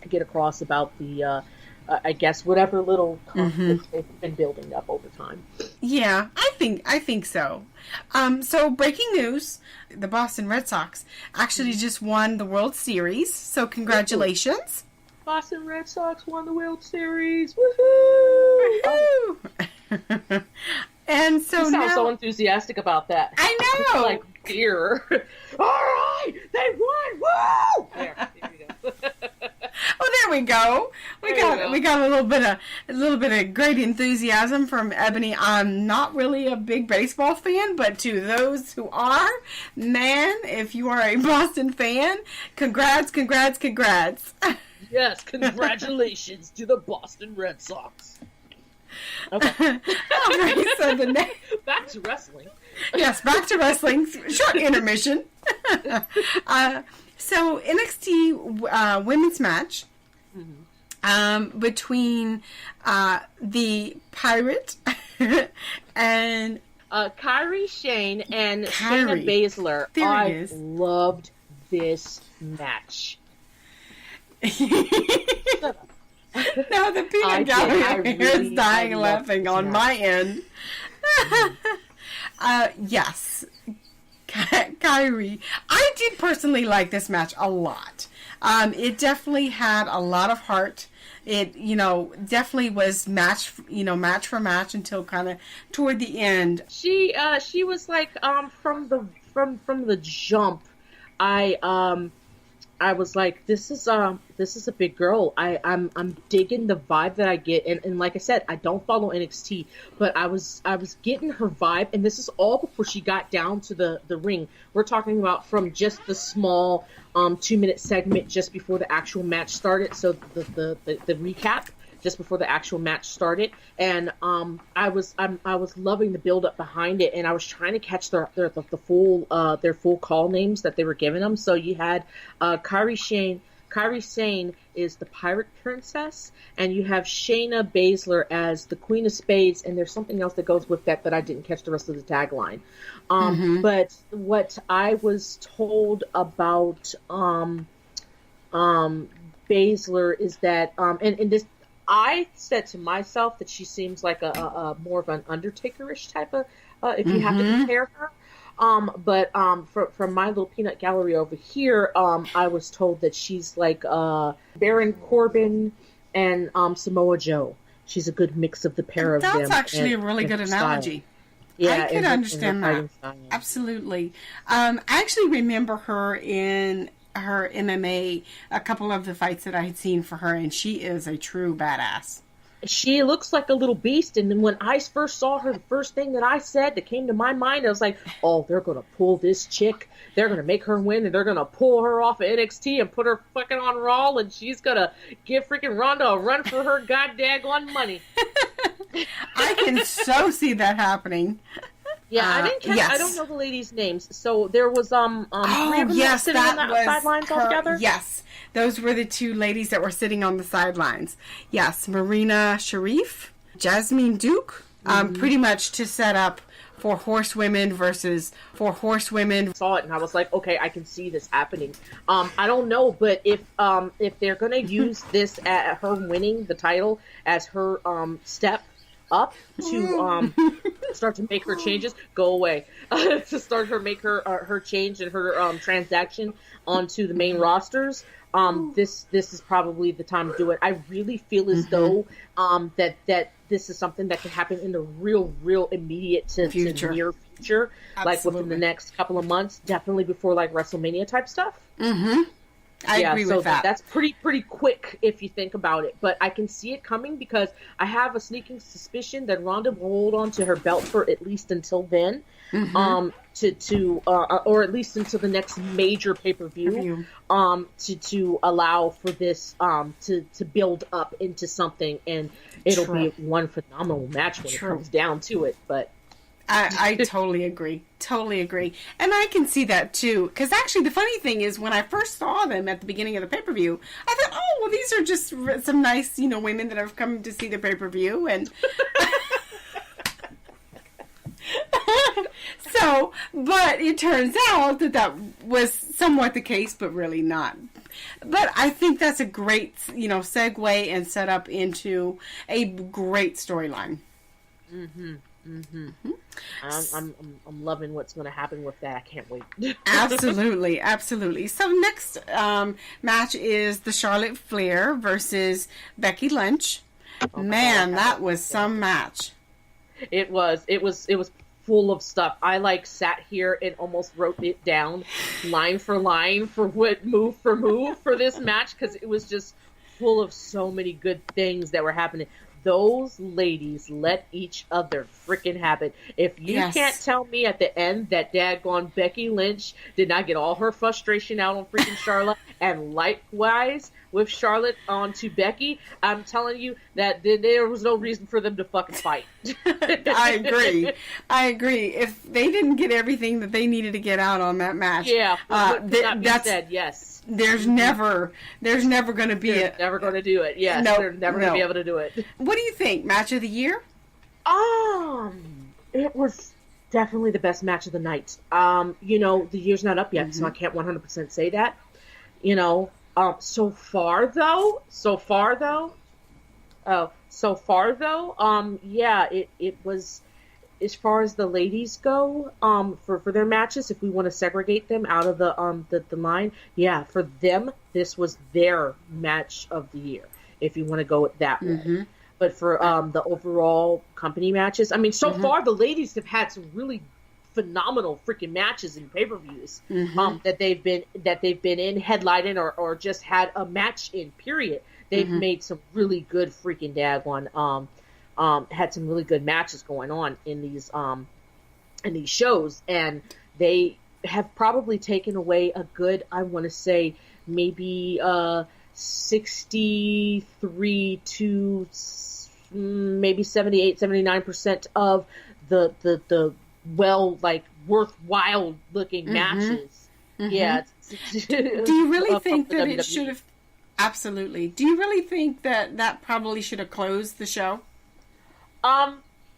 to get across about the, I guess, whatever little conflict they've been building up over time.
Yeah, I think so. So breaking news, the Boston Red Sox actually just won the World Series, so congratulations.
Boston Red Sox won the World Series. Woohoo!
Woohoo! And so
you sound
now,
so enthusiastic about that.
I know.
Like deer. All right, they won. Woo! There you go.
Oh, there we go. We got a little bit of great enthusiasm from Ebony. I'm not really a big baseball fan, but to those who are, man, if you are a Boston fan, congrats.
Yes, congratulations to the Boston Red Sox. Okay.
All right, so
back to wrestling.
Yes, back to wrestling. Short intermission. So NXT women's match between the Pirate and
Kairi Sane and Shayna Baszler. I loved this match.
No, the peanut gallery is dying laughing on my end. Yes. Kairi. I did personally like this match a lot. It definitely had a lot of heart. It, definitely was match for match until kind of toward the end.
She was like, from the jump, I was like, this is a big girl. I'm digging the vibe that I get, and like I said, I don't follow NXT, but I was getting her vibe, and this is all before she got down to the ring. We're talking about from just the small 2-minute segment just before the actual match started. So the recap just before the actual match started, and I was loving the build up behind it, and I was trying to catch their full call names that they were giving them. So you had Kairi Sane is the Pirate Princess, and you have Shayna Baszler as the Queen of Spades, and there's something else that goes with that I didn't catch the rest of the tagline. But what I was told about Baszler is that and this, I said to myself that she seems like a more of an Undertaker-ish type of, if you have to compare her. But from my little peanut gallery over here, I was told that she's like Baron Corbin and Samoa Joe. She's a good mix of the pair of them.
That's actually a really good analogy.
Yeah,
I could understand that. Absolutely. I actually remember her in her MMA, a couple of the fights that I had seen for her, and she is a true badass.
She looks like a little beast, and then when I first saw her, the first thing that I said that came to my mind, I was like, oh, they're going to pull this chick, they're going to make her win, and they're going to pull her off of NXT and put her fucking on Raw, and she's going to give freaking Ronda a run for her goddamn money.
I can so see that happening.
Yeah, I didn't catch. Yes. I don't know the ladies' names. So there was three of them
yes,
sitting on the sidelines all together.
Yes, those were the two ladies that were sitting on the sidelines. Yes, Marina Sharif, Jasmine Duke, pretty much to set up for horsewomen versus for horsewomen.
I saw it and I was like, okay, I can see this happening. I don't know, but if they're gonna use this at her winning the title as her step up to start to make her changes, go away. To start her make her change and her transaction onto the main rosters. This is probably the time to do it. I really feel as though that this is something that can happen in the real immediate to near future.
Absolutely.
Like within the next couple of months, definitely before like WrestleMania type stuff.
I agree with that.
That's pretty quick if you think about it. But I can see it coming because I have a sneaking suspicion that Ronda will hold on to her belt for at least until then, or at least until the next major pay-per-view, to allow for this to build up into something, and it'll be one phenomenal match when it comes down to it. But
I totally agree. And I can see that too. Because actually the funny thing is when I first saw them at the beginning of the pay-per-view, I thought, oh, well, these are just some nice, women that have come to see the pay-per-view. And so, but it turns out that was somewhat the case, but really not. But I think that's a great, segue and set up into a great storyline.
I'm loving what's going to happen with that. I can't wait.
Absolutely, absolutely. So next match is the Charlotte Flair versus Becky Lynch. Oh, man, that was some match.
It was full of stuff. I sat here and almost wrote it down line for line for what move for this match, because it was just full of so many good things that were happening. Those ladies let each other freaking have it. If you can't tell me at the end that daggone Becky Lynch did not get all her frustration out on freaking Charlotte, and likewise with Charlotte onto Becky, I'm telling you that there was no reason for them to fucking fight.
I agree. If they didn't get everything that they needed to get out on that match,
that's said, yes.
There's never going to be
never going to do it. Yes, they're never going to be able to do it.
What do you think? Match of the year?
It was definitely the best match of the night. The year's not up yet, so I can't 100% say that. So far though, it was, as far as the ladies go, for their matches, if we want to segregate them out of the line, for them, this was their match of the year, if you want to go it that way. But for the overall company matches, I mean, so far the ladies have had some really phenomenal freaking matches in pay-per-views that they've been in, headlining, or just had a match in, period. They've made some really good freaking daggone had some really good matches going on in these shows, and they have probably taken away a good, I want to say, maybe 63 to maybe 78, 79% of the worthwhile looking matches. Yeah.
Do you really think that it should have? Absolutely. Do you really think that probably should have closed the show?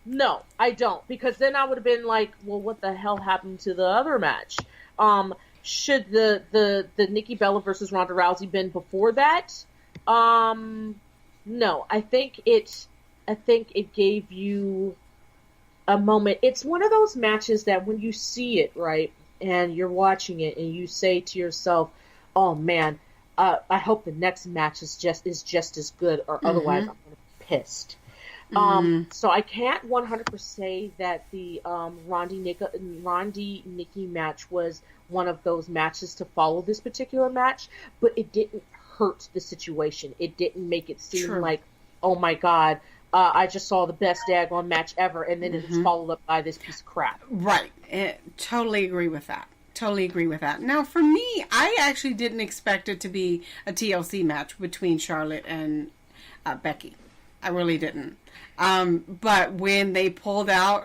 No, I don't, because then I would have been like, well, what the hell happened to the other match? Should the Nikki Bella versus Ronda Rousey been before that? No, I think it gave you a moment. It's one of those matches that when you see it, right, and you're watching it and you say to yourself, oh man, I hope the next match is just as good, or otherwise I'm going to be pissed. So I can't 100% say that the Nikki match was one of those matches to follow this particular match, but it didn't hurt the situation. It didn't make it seem like, oh my god, I just saw the best daggone match ever, and then it's followed up by this piece of crap.
Right. Totally agree with that. Now, for me, I actually didn't expect it to be a TLC match between Charlotte and Becky. I really didn't. But when they pulled out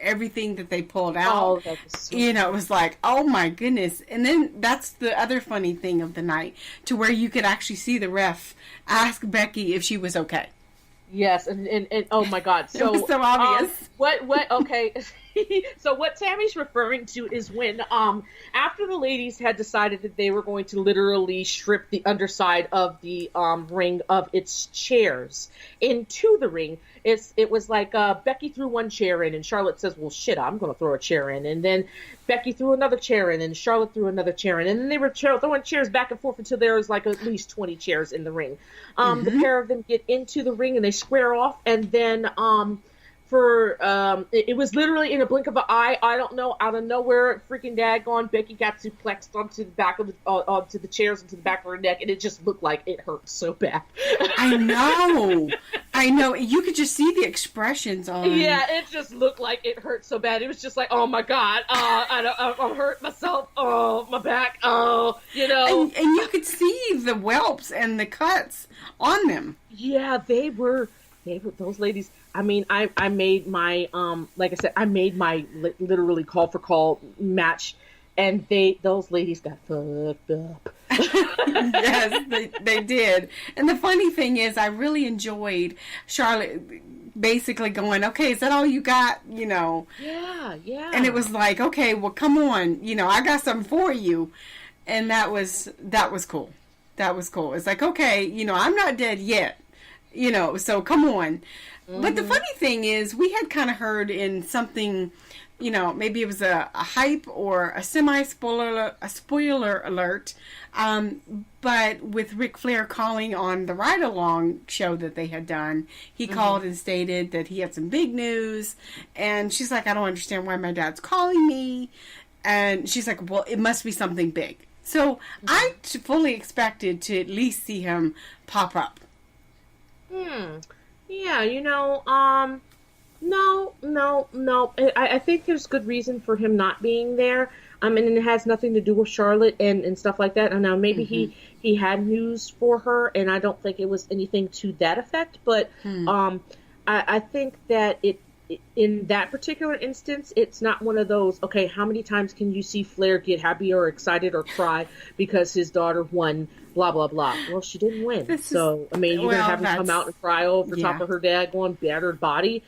everything that they pulled out, it was like, oh my goodness. And then that's the other funny thing of the night, to where you could actually see the ref ask Becky if she was okay.
Yes, and oh my god. So,
it was so obvious.
Okay. So what Tammy's referring to is when, after the ladies had decided that they were going to literally strip the underside of the ring of its chairs into the ring, it was like Becky threw one chair in, and Charlotte says, well, shit, I'm going to throw a chair in. And then Becky threw another chair in, and Charlotte threw another chair in. And then they were throwing chairs back and forth until there was like at least 20 chairs in the ring. The pair of them get into the ring, and they square off, and then it was literally in a blink of an eye. I don't know, out of nowhere, freaking daggone, Becky got suplexed onto the back of onto the chairs, into the back of her neck, and it just looked like it hurt so bad.
I know. You could just see the expressions on.
Yeah, it just looked like it hurt so bad. It was just like, oh my god, I'm hurt myself. Oh, my back. Oh,
And you could see the whelps and the cuts on them.
Yeah, they were those ladies. I mean, I made my, like I said, I made my literally call for call match, and those ladies got fucked up.
Yes, they did. And the funny thing is, I really enjoyed Charlotte basically going, okay, is that all you got?
Yeah.
And it was like, okay, well, come on, I got something for you. And that was cool. That was cool. It's like, okay, you know, I'm not dead yet, you know, so come on. But the funny thing is, we had kind of heard in something, you know, maybe it was a hype or a spoiler alert, but with Ric Flair calling on the Ride Along show that they had done, he called and stated that he had some big news, and she's like, I don't understand why my dad's calling me, and she's like, well, it must be something big. So I fully expected to at least see him pop up.
Yeah, you know, no. I think there's good reason for him not being there. And it has nothing to do with Charlotte and stuff like that. And now maybe he had news for her, and I don't think it was anything to that effect. But I think that in that particular instance, it's not one of those, okay, how many times can you see Flair get happy or excited or cry because his daughter won, blah, blah, blah. Well, she didn't win. You're going to have him come out and cry over top of her daggone battered body.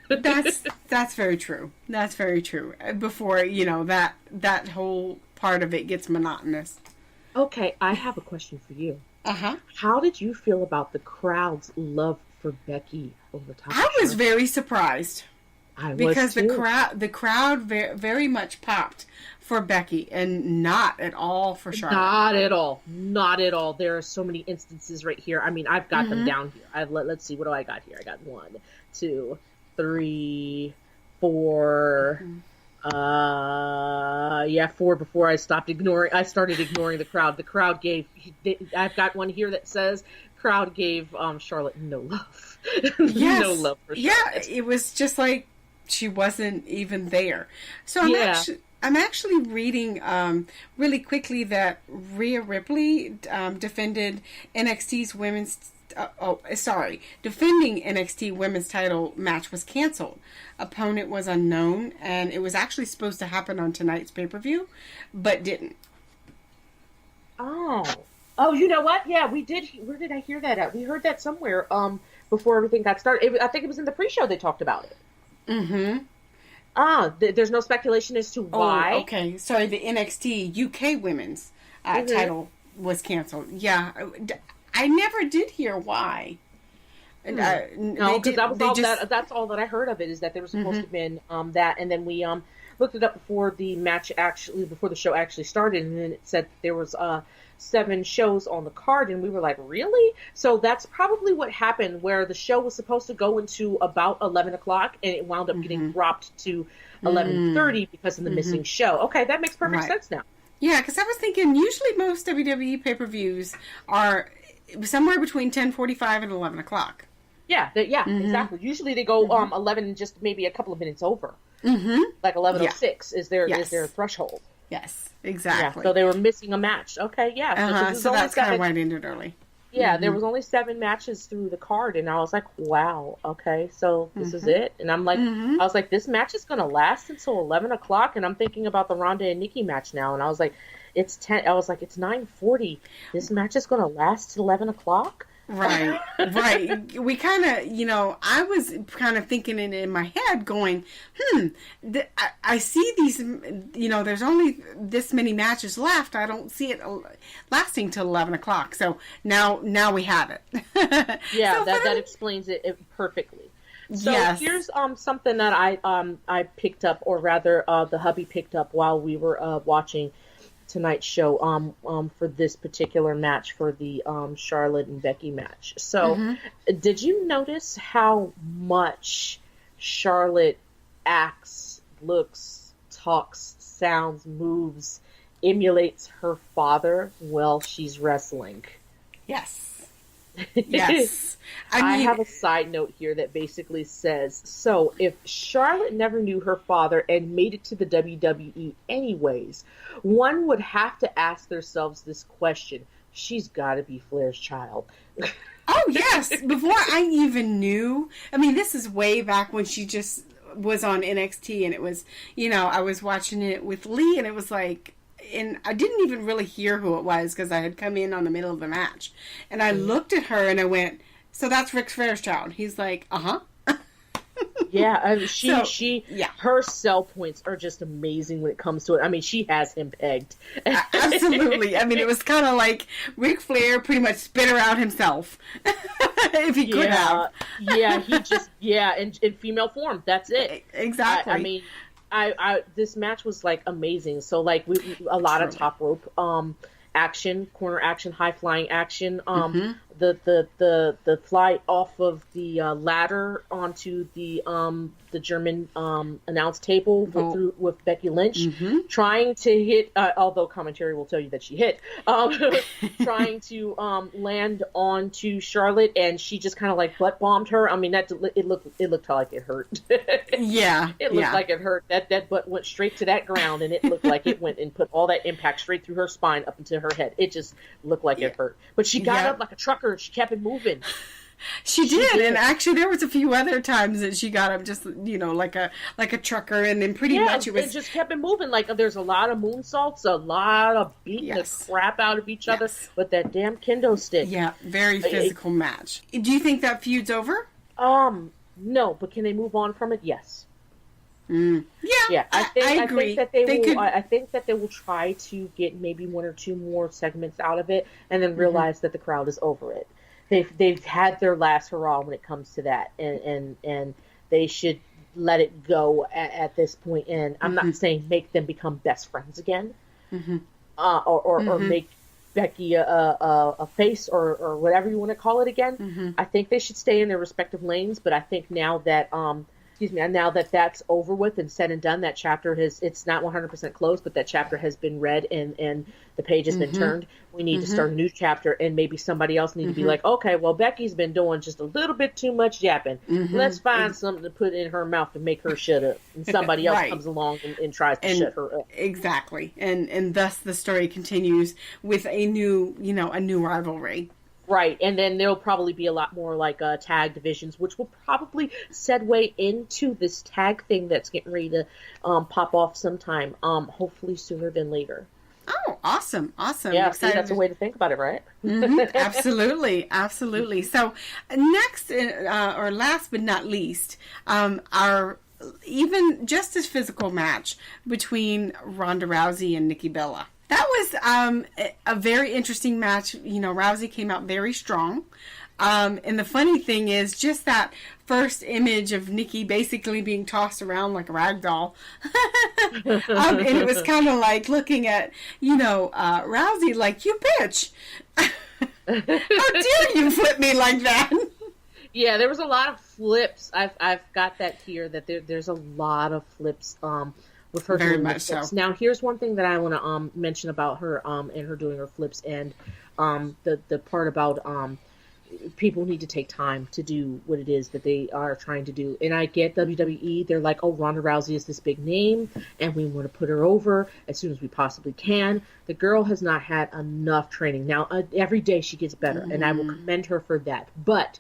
That's very true. That's very true. Before, you know, that whole part of it gets monotonous.
Okay, I have a question for you.
Uh-huh.
How did you feel about the crowd's love for Becky over top?
I was very surprised.
Because
the crowd very much popped for Becky and not at all for Charlotte.
Not at all. There are so many instances right here. I mean, I've got them down here. Let's see, what do I got here? I got 1, 2, 3, 4. 4 before I started ignoring the crowd. The crowd I've got one here that says crowd gave Charlotte no love.
Yes.
No love for Charlotte.
Yeah, it was just like she wasn't even there. So I'm actually reading really quickly that Rhea Ripley defending NXT women's title match was canceled. Opponent was unknown, and it was actually supposed to happen on tonight's pay-per-view, but didn't.
Oh, you know what? Yeah, we did. Where did I hear that at? We heard that somewhere before everything got started. I think it was in the pre-show they talked about it. There's no speculation as to why.
Oh, okay. Sorry, the NXT UK women's title was canceled. Yeah, I never did hear why.
No, because that's all that I heard of it, is that they were supposed to have been that, and then we looked it up before the show actually started, and then it said there was 7 shows on the card, and we were like, really? So that's probably what happened, where the show was supposed to go into about 11 o'clock, and it wound up getting dropped to 11:30 because of the missing show. Okay, that makes perfect sense now.
Yeah, because I was thinking usually most WWE pay-per-views are somewhere between 10:45 and 11 o'clock.
Yeah, exactly. Usually they go 11 and just maybe a couple of minutes over. Like 11:06 is their threshold.
Yes, exactly.
Yeah, so they were missing a match. Okay, yeah.
So that's kind of why it ended early.
Yeah, there was only 7 matches through the card, and I was like, wow, okay, so this is it? And I'm like, I was like, this match is going to last until 11 o'clock, and I'm thinking about the Ronda and Nikki match now, and I was like, it's 9:40. This match is going to last till 11 o'clock?
Right. We kind of, I was kind of thinking in my head going, I see these, there's only this many matches left. I don't see it lasting till 11 o'clock. So now we have it.
Yeah, so that explains it perfectly. So here's something that I picked up, or rather the hubby picked up while we were watching tonight's show for this particular match, for the Charlotte and Becky match. So did you notice how much Charlotte acts, looks, talks, sounds, moves, emulates her father while she's wrestling?
Yes. Yes.
I have a side note here that basically says, so if Charlotte never knew her father and made it to the WWE anyways, one would have to ask themselves this question: she's got to be Flair's child.
Oh, yes. Before I even knew, this is way back when she just was on NXT, and it was, I was watching it with Lee, and it was like, and I didn't even really hear who it was because I had come in on the middle of the match. And I looked at her and I went, so that's Ric Flair's child. He's like, uh-huh.
Yeah, I mean, her sell points are just amazing when it comes to it. I mean, she has him pegged.
Absolutely. I mean, it was kind of like Ric Flair pretty much spit her out himself, if he could have.
Yeah, he just in female form. That's it.
Exactly.
I mean, this match was like amazing. So like a lot of top rope action, corner action, high flying action. The fly off of the ladder onto the German announce table with Becky Lynch, trying to hit. Although commentary will tell you that she hit, trying to land onto Charlotte, and she just kind of like butt bombed her. I mean, it looked like it hurt. It looked like it hurt. That butt went straight to that ground, and it looked like it went and put all that impact straight through her spine up into her head. It just looked like it hurt. But she got up like a trucker. She kept it moving.
She did, and actually there was a few other times that she got up just like a trucker, and then pretty much it just
kept it moving. Like there's a lot of moonsaults, a lot of beating the crap out of each other with that damn kendo stick.
Yeah, very physical match. Do you think that feud's over?
No, but can they move on from it? Yes.
Yeah, I agree.
I think that they will try to get maybe one or two more segments out of it, and then realize that the crowd is over it. They've had their last hurrah when it comes to that, and they should let it go at this point. And I'm not saying make them become best friends again, or make Becky a face or whatever you want to call it again. I think they should stay in their respective lanes. But I think now that now that that's over with and said and done, that chapter it's not 100% closed, but that chapter has been read and the page has been turned. We need to start a new chapter, and maybe somebody else need to be like, okay, well, Becky's been doing just a little bit too much yapping. Let's find something to put in her mouth to make her shut up. And somebody else comes along and tries to shut her up.
Exactly. And thus the story continues with a new rivalry.
Right, and then there'll probably be a lot more like tag divisions, which will probably segue into this tag thing that's getting ready to pop off sometime, hopefully sooner than later.
Oh, awesome.
Yeah, see, that's a way to think about it, right?
Absolutely. So next, or last but not least, our even just as physical match between Ronda Rousey and Nikki Bella. That was a very interesting match. Rousey came out very strong. And the funny thing is just that first image of Nikki basically being tossed around like a rag doll. And it was kind of like looking at, Rousey like, you bitch. How dare you flip me like that?
Yeah, there was a lot of flips. I've got that here, that there's a lot of flips with her
very
doing
much
flips.
so.
Now, here's one thing that I want to mention about her and her doing her flips, and the part about people need to take time to do what it is that they are trying to do. And I get WWE, they're like, oh, Ronda Rousey is this big name, and we want to put her over as soon as we possibly can. The girl has not had enough training. Now, every day she gets better, and I will commend her for that. But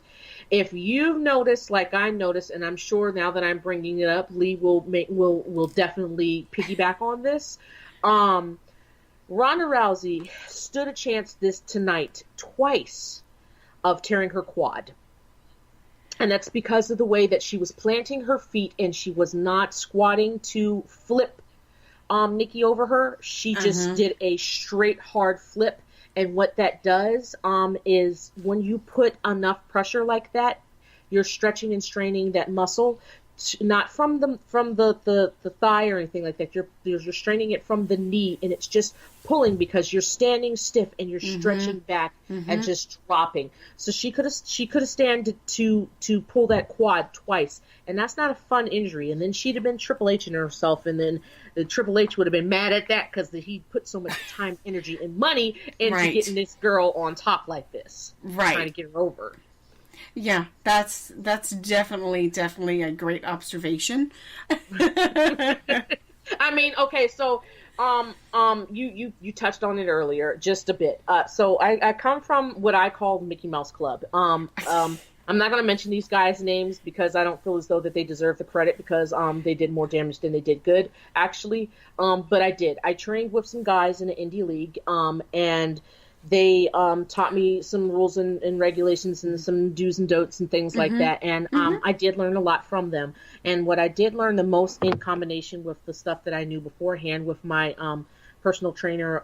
if you've noticed, like I noticed, and I'm sure now that I'm bringing it up, Lee will definitely piggyback on this. Ronda Rousey stood a chance tonight twice of tearing her quad. And that's because of the way that she was planting her feet, and she was not squatting to flip Nikki over her. She just did a straight hard flip. And what that does is when you put enough pressure like that, you're stretching and straining that muscle, not from the thigh or anything like that. You're straining it from the knee, and it's just pulling because you're standing stiff and you're stretching back and just dropping. So she could have stand to pull that quad twice, and that's not a fun injury. And then she'd have been Triple H in herself, and then the Triple H would have been mad at that because he put so much time, energy, and money into getting this girl on top like this, trying to get her over.
Yeah, that's definitely a great observation.
I mean, okay, so you touched on it earlier just a bit. So I come from what I call Mickey Mouse Club. I'm not going to mention these guys' names because I don't feel as though that they deserve the credit because they did more damage than they did good, actually. But I did. I trained with some guys in the indie league, and They taught me some rules and regulations and some do's and don'ts and things like that. And I did learn a lot from them. And what I did learn the most, in combination with the stuff that I knew beforehand with my personal trainer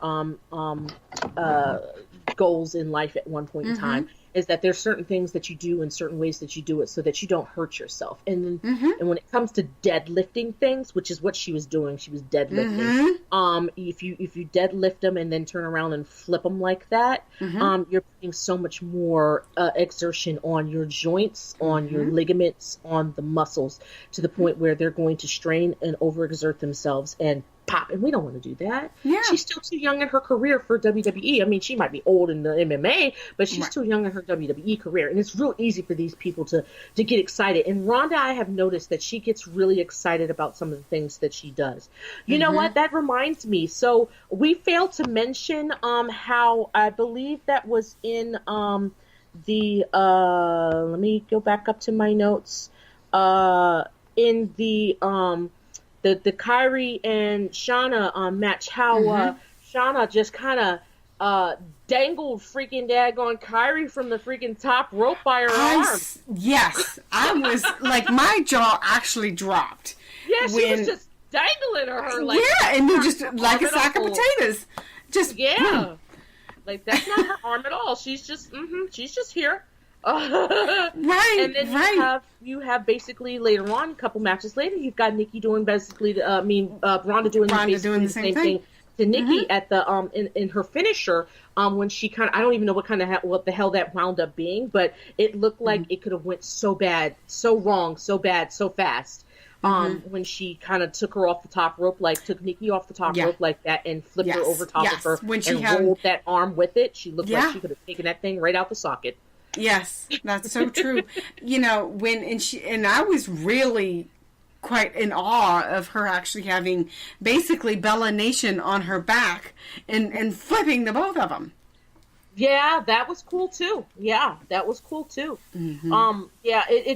goals in life at one point in time, is that there's certain things that you do and certain ways that you do it so that you don't hurt yourself. And and when it comes to deadlifting things, which is what she was doing, she was deadlifting. If you deadlift them and then turn around and flip them like that, you're putting so much more exertion on your joints, on your ligaments, on the muscles, to the point where they're going to strain and overexert themselves and pop, and we don't want to do that. Yeah. She's still too young in her career for WWE. I mean, she might be old in the MMA, but she's too young in her WWE career, and it's real easy for these people to get excited. And Ronda, I have noticed that she gets really excited about some of the things that she does. You know what? That reminds me. So we failed to mention how, I believe that was in the let me go back up to my notes. In the Kairi and Shayna match, how Shayna just kind of dangled freaking daggone Kairi from the freaking top rope by her arms.
Yes, I was like, my jaw actually dropped.
Yeah, she was just dangling her like,
and then just like a sack of potatoes. Just
like, that's not her arm at all. She's just here.
Right,
and then you have basically later on, a couple matches later, you've got Nikki doing basically Ronda doing the same thing to Nikki at the in her finisher, when she kind of, I don't even know what the hell that wound up being, but it looked like it could have went so bad, so wrong, so bad, so fast. When she kind of took her off the top rope, took Nikki off the top rope like that and flipped her over top of her rolled that arm with it. She looked like she could have taken that thing right out the socket.
Yes, that's so true. You know, and I was really quite in awe of her actually having basically Bella Nation on her back and flipping the both of them.
Yeah, that was cool too. It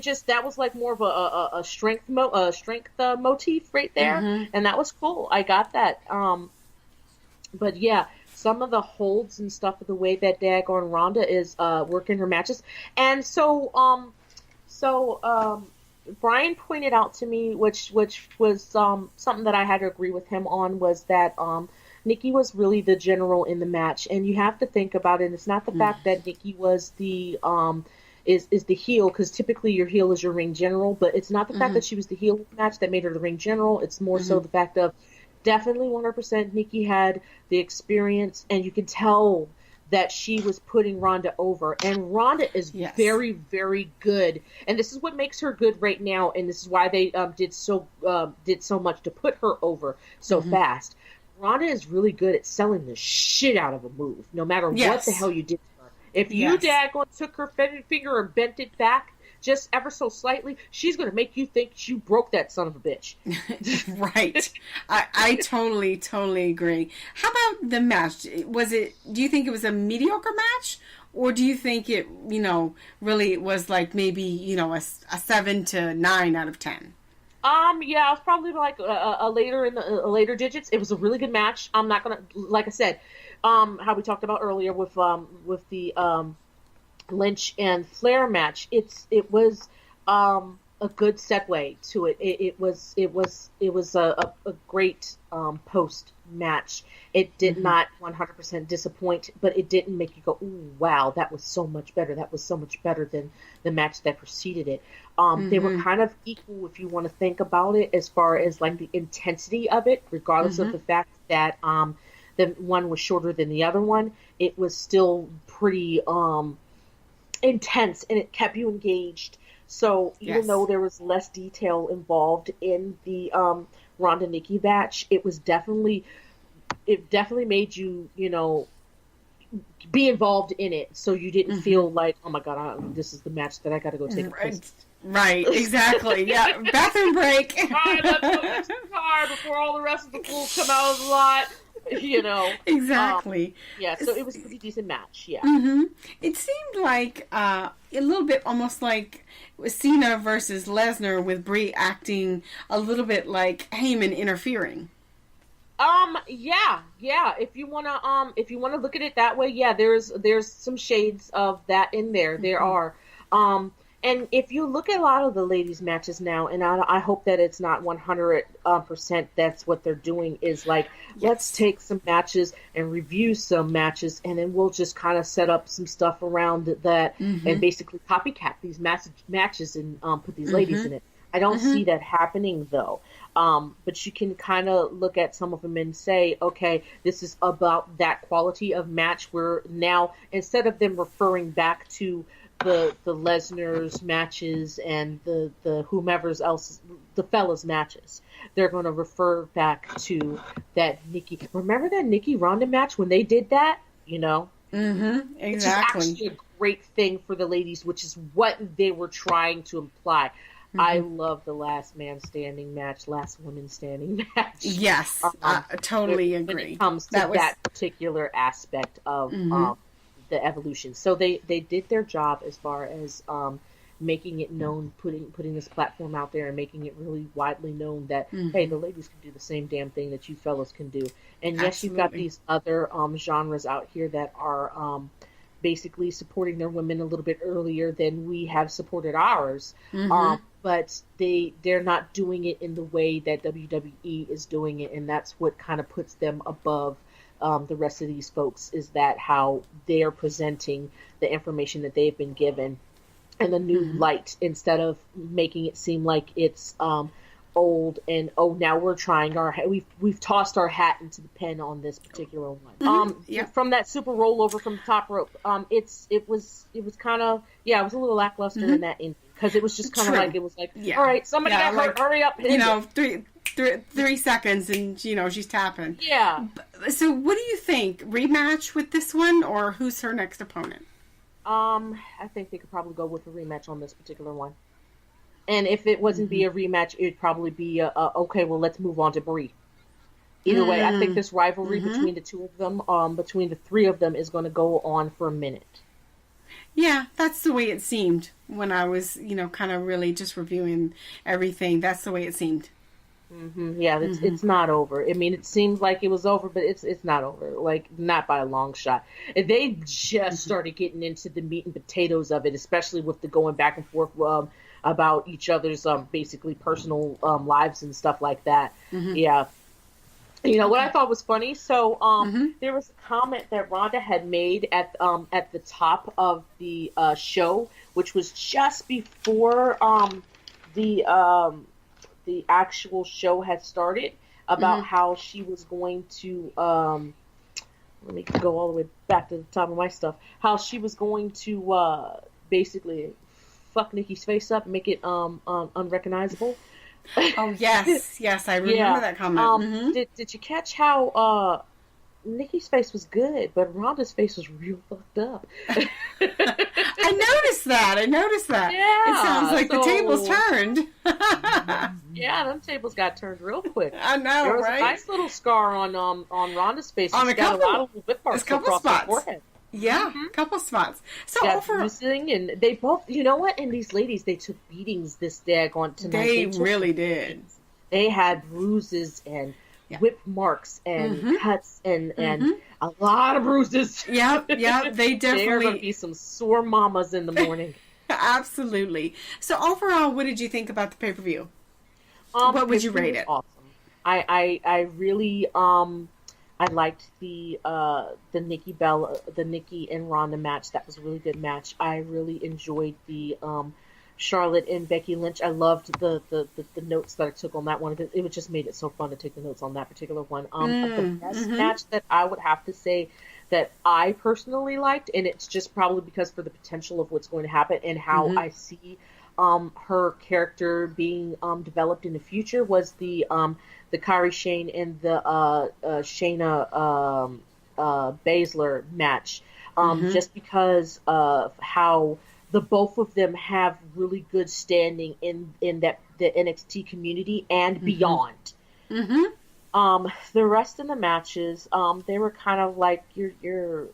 just, that was like more of a strength motif right there, and that was cool. I got that. But yeah, some of the holds and stuff of the way that daggone Ronda is working her matches. And so Brian pointed out to me, which was something that I had to agree with him on, was that Nikki was really the general in the match. And you have to think about it, and it's not the fact that Nikki was the is the heel, because typically your heel is your ring general, but it's not the fact that she was the heel of the match that made her the ring general. It's more so the fact of, definitely 100% Nikki had the experience, and you can tell that she was putting Ronda over. And Ronda is very, very good. And this is what makes her good right now, and this is why they did so much to put her over so fast. Ronda is really good at selling the shit out of a move, no matter what the hell you did to her. If you daggone took her finger and bent it back just ever so slightly, she's going to make you think you broke that son of a bitch.
Right. I totally agree. How about the match? Do you think it was a mediocre match? Or do you think it, really was like maybe, a 7 to 9 out of 10?
Yeah, it was probably like a later digits. It was a really good match. I'm not going to, like I said, how we talked about earlier with the, Lynch and Flair match, it was a good segue to it. It was a great post match. It did not 100% disappoint, but it didn't make you go, "Ooh, wow, that was so much better. That was so much better than the match that preceded it." They were kind of equal, if you want to think about it, as far as like the intensity of it, regardless of the fact that the one was shorter than the other one. It was still pretty intense, and it kept you engaged. So even though there was less detail involved in the Ronda Nikki match, it definitely made you be involved in it, so you didn't feel like, oh my god, this is the match that I gotta go take a piss.
Right, exactly. Yeah, bathroom break.
Alright, let's go to the car before all the rest of the fools come out of the lot.
Exactly.
So it was a pretty decent match.
It seemed like a little bit almost like Cena versus Lesnar, with Brie acting a little bit like Heyman interfering.
Yeah. If you wanna look at it that way, yeah, there's some shades of that in there. There are. And if you look at a lot of the ladies' matches now, and I hope that it's not 100% that's what they're doing, is like, let's take some matches and review some matches, and then we'll just kind of set up some stuff around that and basically copycat these matches and put these ladies in it. I don't see that happening, though. But you can kind of look at some of them and say, okay, this is about that quality of match where now, instead of them referring back to the Lesnar's matches and the whomever's else, the fellas matches, they're going to refer back to that Nikki. Remember that Nikki Ronda match when they did that? You know?
Exactly.
Which is actually a great thing for the ladies, which is what they were trying to imply. I love the last man standing match, last woman standing match.
Yes, I totally agree.
When it comes to that particular aspect of the evolution. So they did their job as far as making it known, putting this platform out there and making it really widely known that, hey, the ladies can do the same damn thing that you fellas can do. And yes, you've got these other genres out here that are basically supporting their women a little bit earlier than we have supported ours. But they're not doing it in the way that WWE is doing it, and that's what kind of puts them above the rest of these folks, is that how they're presenting the information that they've been given in a new light, instead of making it seem like it's old and now we're trying we've tossed our hat into the pen on this particular one. From that super rollover from the top rope, it was kind of it was a little lackluster in that ending, because it was just kind of like, it was like, all right, somebody got hurt, hurry up,
you know, 3 seconds and she's tapping. So what do you think, rematch with this one, or who's her next opponent?
I think they could probably go with a rematch on this particular one. And if it wasn't be a rematch, it'd probably be okay, well, let's move on to Brie. Either way, I think this rivalry between the two of them, between the three of them, is going to go on for a minute.
Yeah, that's the way it seemed when I was, kind of really just reviewing everything. That's the way it seemed.
Yeah, it's not over. I mean, it seems like it was over, but it's not over. Like, not by a long shot. And they just started getting into the meat and potatoes of it, especially with the going back and forth about each other's basically personal lives and stuff like that. Yeah. You know what I thought was funny? So there was a comment that Ronda had made at the top of the show, which was just before the actual show had started, about how she was going to let me go all the way back to the top of my stuff. How she was going to basically fuck Nikki's face up and make it unrecognizable.
Oh yes, I remember that comment.
Did you catch how Nikki's face was good, but Ronda's face was real fucked up?
I noticed that.
Yeah,
it sounds like the tables turned.
Yeah, them tables got turned real quick.
I know,
there was
right?
a nice little scar on Ronda's face.
On
a lot of whip marks across her forehead.
Yeah, couple spots. So
and they both, you know what? And these ladies, they took beatings this daggone tonight.
They really did.
They had bruises and whip marks and cuts and a lot of bruises.
Yep. They definitely.
There are going to be some sore mamas in the morning.
Absolutely. So overall, what did you think about the pay-per-view? What would you rate it?
Awesome. I really I liked the Nikki and Ronda match. That was a really good match. I really enjoyed the Charlotte and Becky Lynch. I loved the notes that I took on that one. It just made it so fun to take the notes on that particular one. The best match that I would have to say that I personally liked, and it's just probably because for the potential of what's going to happen and how I see her character being developed in the future, was the Kairi Shane and the Shayna Baszler match. Just because of how the both of them have really good standing in that the NXT community and beyond. The rest of the matches, they were kind of like your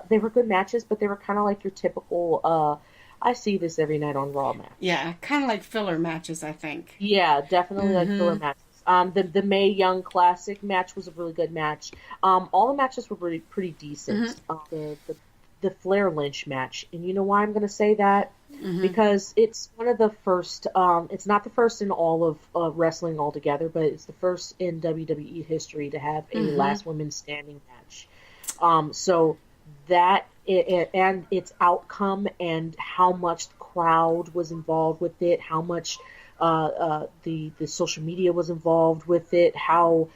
they were good matches, but they were kind of like your typical I see this every night on Raw match.
Yeah, kind of like filler matches, I think.
Yeah, definitely like filler matches. The Mae Young Classic match was a really good match. All the matches were pretty decent. The Flair Lynch match, and you know why I'm going to say that? Because it's one of the first. It's not the first in all of wrestling altogether, but it's the first in WWE history to have a last woman standing match. So that and its outcome and how much the crowd was involved with it, how much the social media was involved with it, how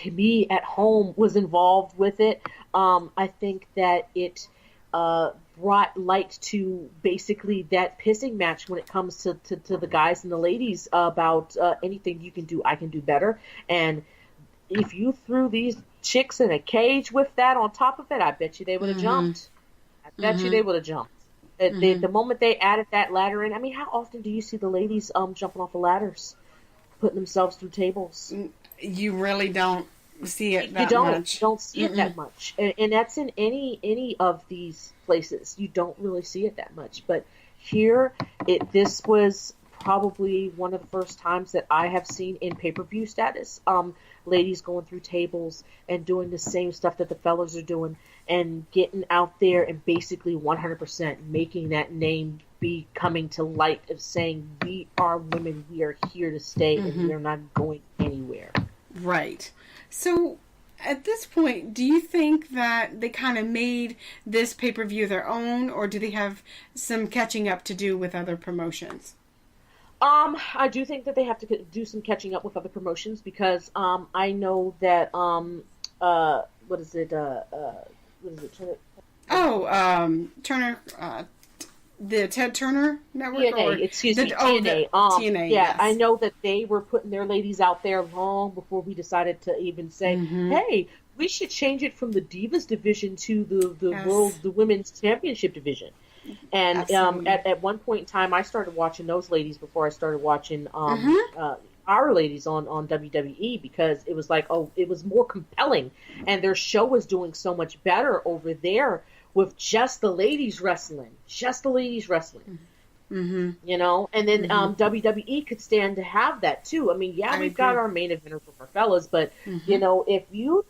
me at home was involved with it. I think that it brought light to basically that pissing match when it comes to the guys and the ladies about anything you can do, I can do better. And if you threw these chicks in a cage with that on top of it, I bet you they would have jumped. I bet you they would have jumped. The moment they added that ladder in, I mean, how often do you see the ladies jumping off the ladders, putting themselves through tables?
You really don't see it that much.
You don't see it that much. And that's in any of these places. You don't really see it that much. But here, this was probably one of the first times that I have seen in pay-per-view status, ladies going through tables and doing the same stuff that the fellas are doing and getting out there and basically 100% making that name be coming to light of saying, we are women, we are here to stay, and we are not going anywhere.
Right. So at this point, do you think that they kind of made this pay-per-view their own, or do they have some catching up to do with other promotions?
I do think that they have to do some catching up with other promotions because I know that what is it?
Turner. The Ted Turner Network?
TNA, TNA.
TNA,
yeah,
yes.
I know that they were putting their ladies out there long before we decided to even say, hey, we should change it from the Divas division to the Women's Championship division. And at one point in time, I started watching those ladies before I started watching our ladies on WWE because it was like, it was more compelling. And their show was doing so much better over there with just the ladies wrestling. You know? And then WWE could stand to have that, too. I mean, we've got our main eventers with our fellas, but, you know, if you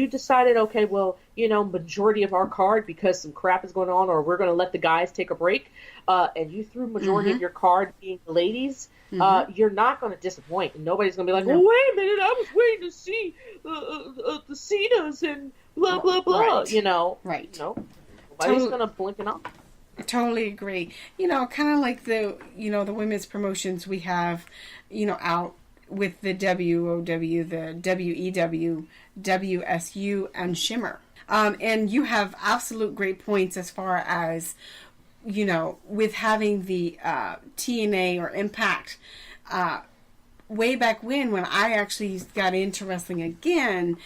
decided, okay, well, you know, majority of our card, because some crap is going on, or we're going to let the guys take a break, and you threw majority of your card being the ladies, you're not going to disappoint. And nobody's going to be like, well, wait a minute, I was waiting to see the Cenas and blah, blah, blah,
right.
you know?
Right.
You know? Nobody's going to blink an eye.
I totally agree. You know, kind of like the women's promotions we have, you know, out with the WOW, the WEW, WSU, and Shimmer. And you have absolute great points as far as, you know, with having the TNA or Impact. Way back when I actually got into wrestling again,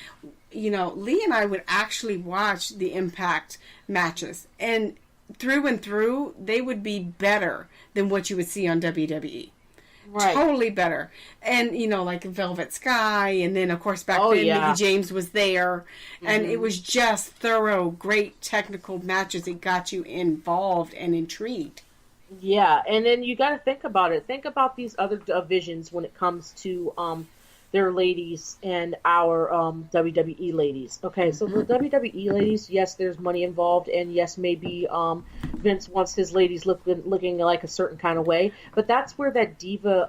you know, Lee and I would actually watch the Impact matches. And through, they would be better than what you would see on WWE. Right. Totally better. And, you know, like Velvet Sky, and then, of course, back then, Mickey James was there. And it was just thorough, great technical matches that got you involved and intrigued.
Yeah, and then you got to think about it. Think about these other divisions when it comes to their ladies and our WWE ladies. Okay, so the WWE ladies, yes, there's money involved, and yes, maybe Vince wants his ladies looking like a certain kind of way, but that's where that diva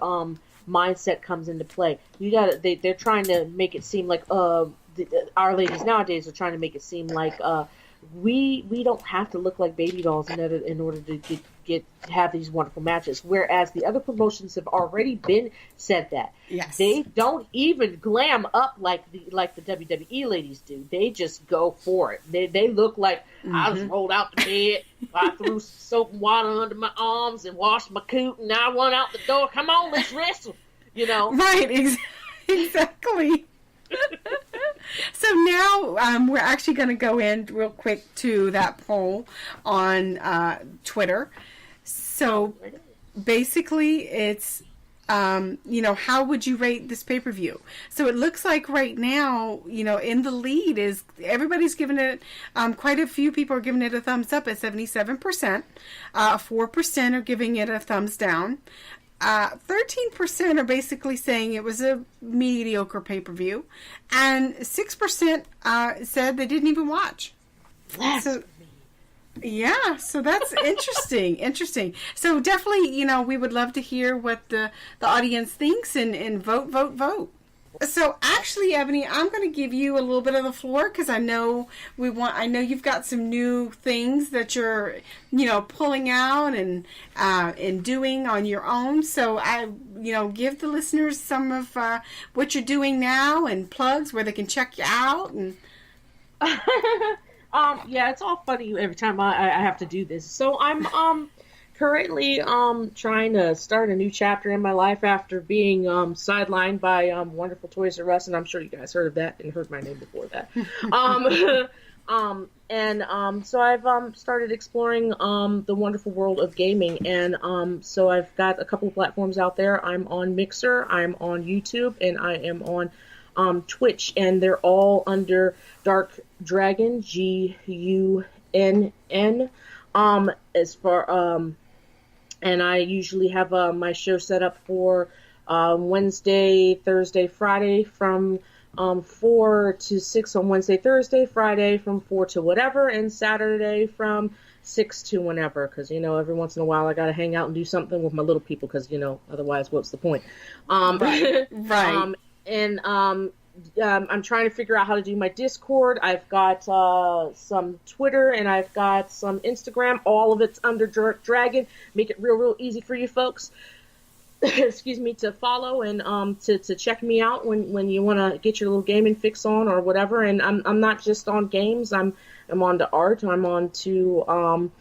mindset comes into play. They're trying to make it seem like our ladies nowadays are trying to make it seem like we don't have to look like baby dolls in order to have these wonderful matches. Whereas the other promotions have already said that.
Yes.
They don't even glam up like the WWE ladies do. They just go for it. They look like I just rolled out the bed, I threw soap and water under my arms and washed my coot, and I run out the door. Come on, let's wrestle. You know.
Right. Exactly. So now we're actually going to go in real quick to that poll on Twitter. So basically it's, you know, how would you rate this pay-per-view? So it looks like right now, you know, in the lead is everybody's giving it, quite a few people are giving it a thumbs up at 77%. 4% are giving it a thumbs down. 13% are basically saying it was a mediocre pay-per-view, and 6% said they didn't even watch. So, yeah, so that's interesting. So definitely, we would love to hear what the audience thinks and vote. So actually, Ebony, I'm going to give you a little bit of the floor because I know you've got some new things that you're, pulling out and doing on your own. So give the listeners some of what you're doing now and plugs where they can check you out. And
yeah, it's all funny every time I have to do this. So I'm currently trying to start a new chapter in my life after being sidelined by Wonderful Toys R Us, and I'm sure you guys heard of that and heard my name before that. So I've started exploring the wonderful world of gaming, and so I've got a couple of platforms out there. I'm on Mixer, I'm on YouTube, and I am on Twitch, and they're all under Dark Dragunn, Gunn. And I usually have my show set up for Wednesday, Thursday, Friday from 4 to 6 on Wednesday, Thursday, Friday from 4 to whatever, and Saturday from 6 to whenever, because, every once in a while I got to hang out and do something with my little people, because, otherwise what's the point?
Right.
I'm trying to figure out how to do my Discord. I've got some Twitter, and I've got some Instagram. All of it's under Dragon. Make it real easy for you folks. Excuse me, to follow and to check me out when you want to get your little gaming fix on or whatever. And I'm not just on games. I'm on to art. I'm on to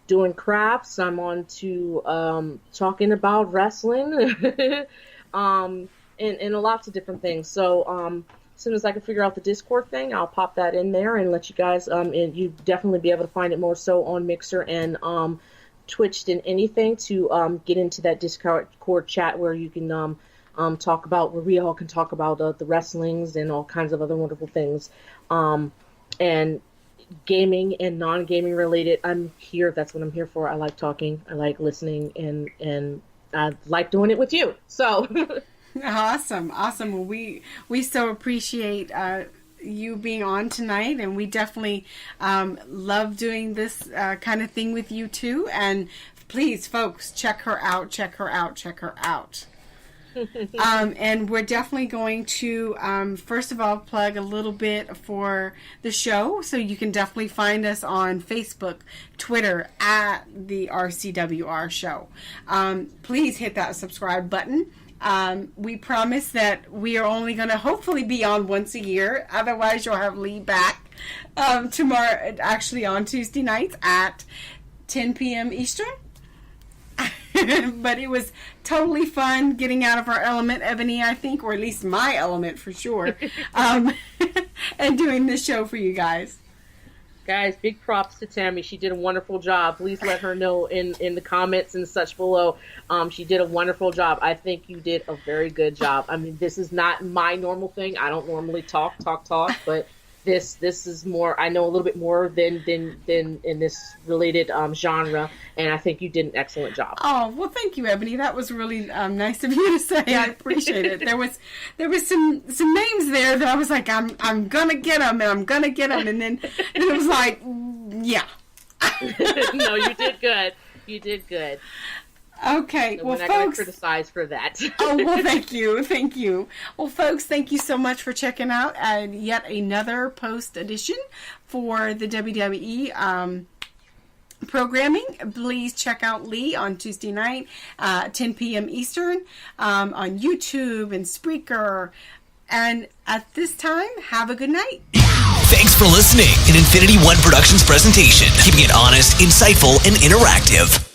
doing crafts. I'm on to talking about wrestling. And lots of different things. So as soon as I can figure out the Discord thing, I'll pop that in there and let you guys, and you definitely be able to find it more so on Mixer and Twitch than anything to get into that Discord chat where you can talk about, where we all can talk about the wrestlings and all kinds of other wonderful things. And gaming and non-gaming related, I'm here. That's what I'm here for. I like talking. I like listening, and I like doing it with you. So...
Awesome. Well, we so appreciate you being on tonight, and we definitely love doing this kind of thing with you too. And please, folks, check her out. And we're definitely going to first of all plug a little bit for the show, so you can definitely find us on Facebook, Twitter at the RCWR Show. Please hit that subscribe button. We promise that we are only going to hopefully be on once a year. Otherwise, you'll have Lee back tomorrow, actually on Tuesday nights at 10 p.m. Eastern. But it was totally fun getting out of our element, Ebony, I think, or at least my element for sure, and doing this show for you guys.
Guys, big props to Tammy. She did a wonderful job. Please let her know in the comments and such below. She did a wonderful job. I think you did a very good job. I mean, this is not my normal thing. I don't normally talk, but this is more. I know a little bit more than in this related genre, and I think you did an excellent job.
Oh, well, thank you, Ebony. That was really nice of you to say. I appreciate it. There was some names there that I was like, I'm gonna get them, and then it was like, yeah.
No, you did good. You did good.
Okay,
so
well,
we're not
folks,
going to criticize for that.
Oh, well, thank you. Well, folks, thank you so much for checking out yet another post edition for the WWE programming. Please check out Lee on Tuesday night, 10 p.m. Eastern, on YouTube and Spreaker. And at this time, have a good night.
Thanks for listening. An Infinity One Productions presentation, keeping it honest, insightful, and interactive.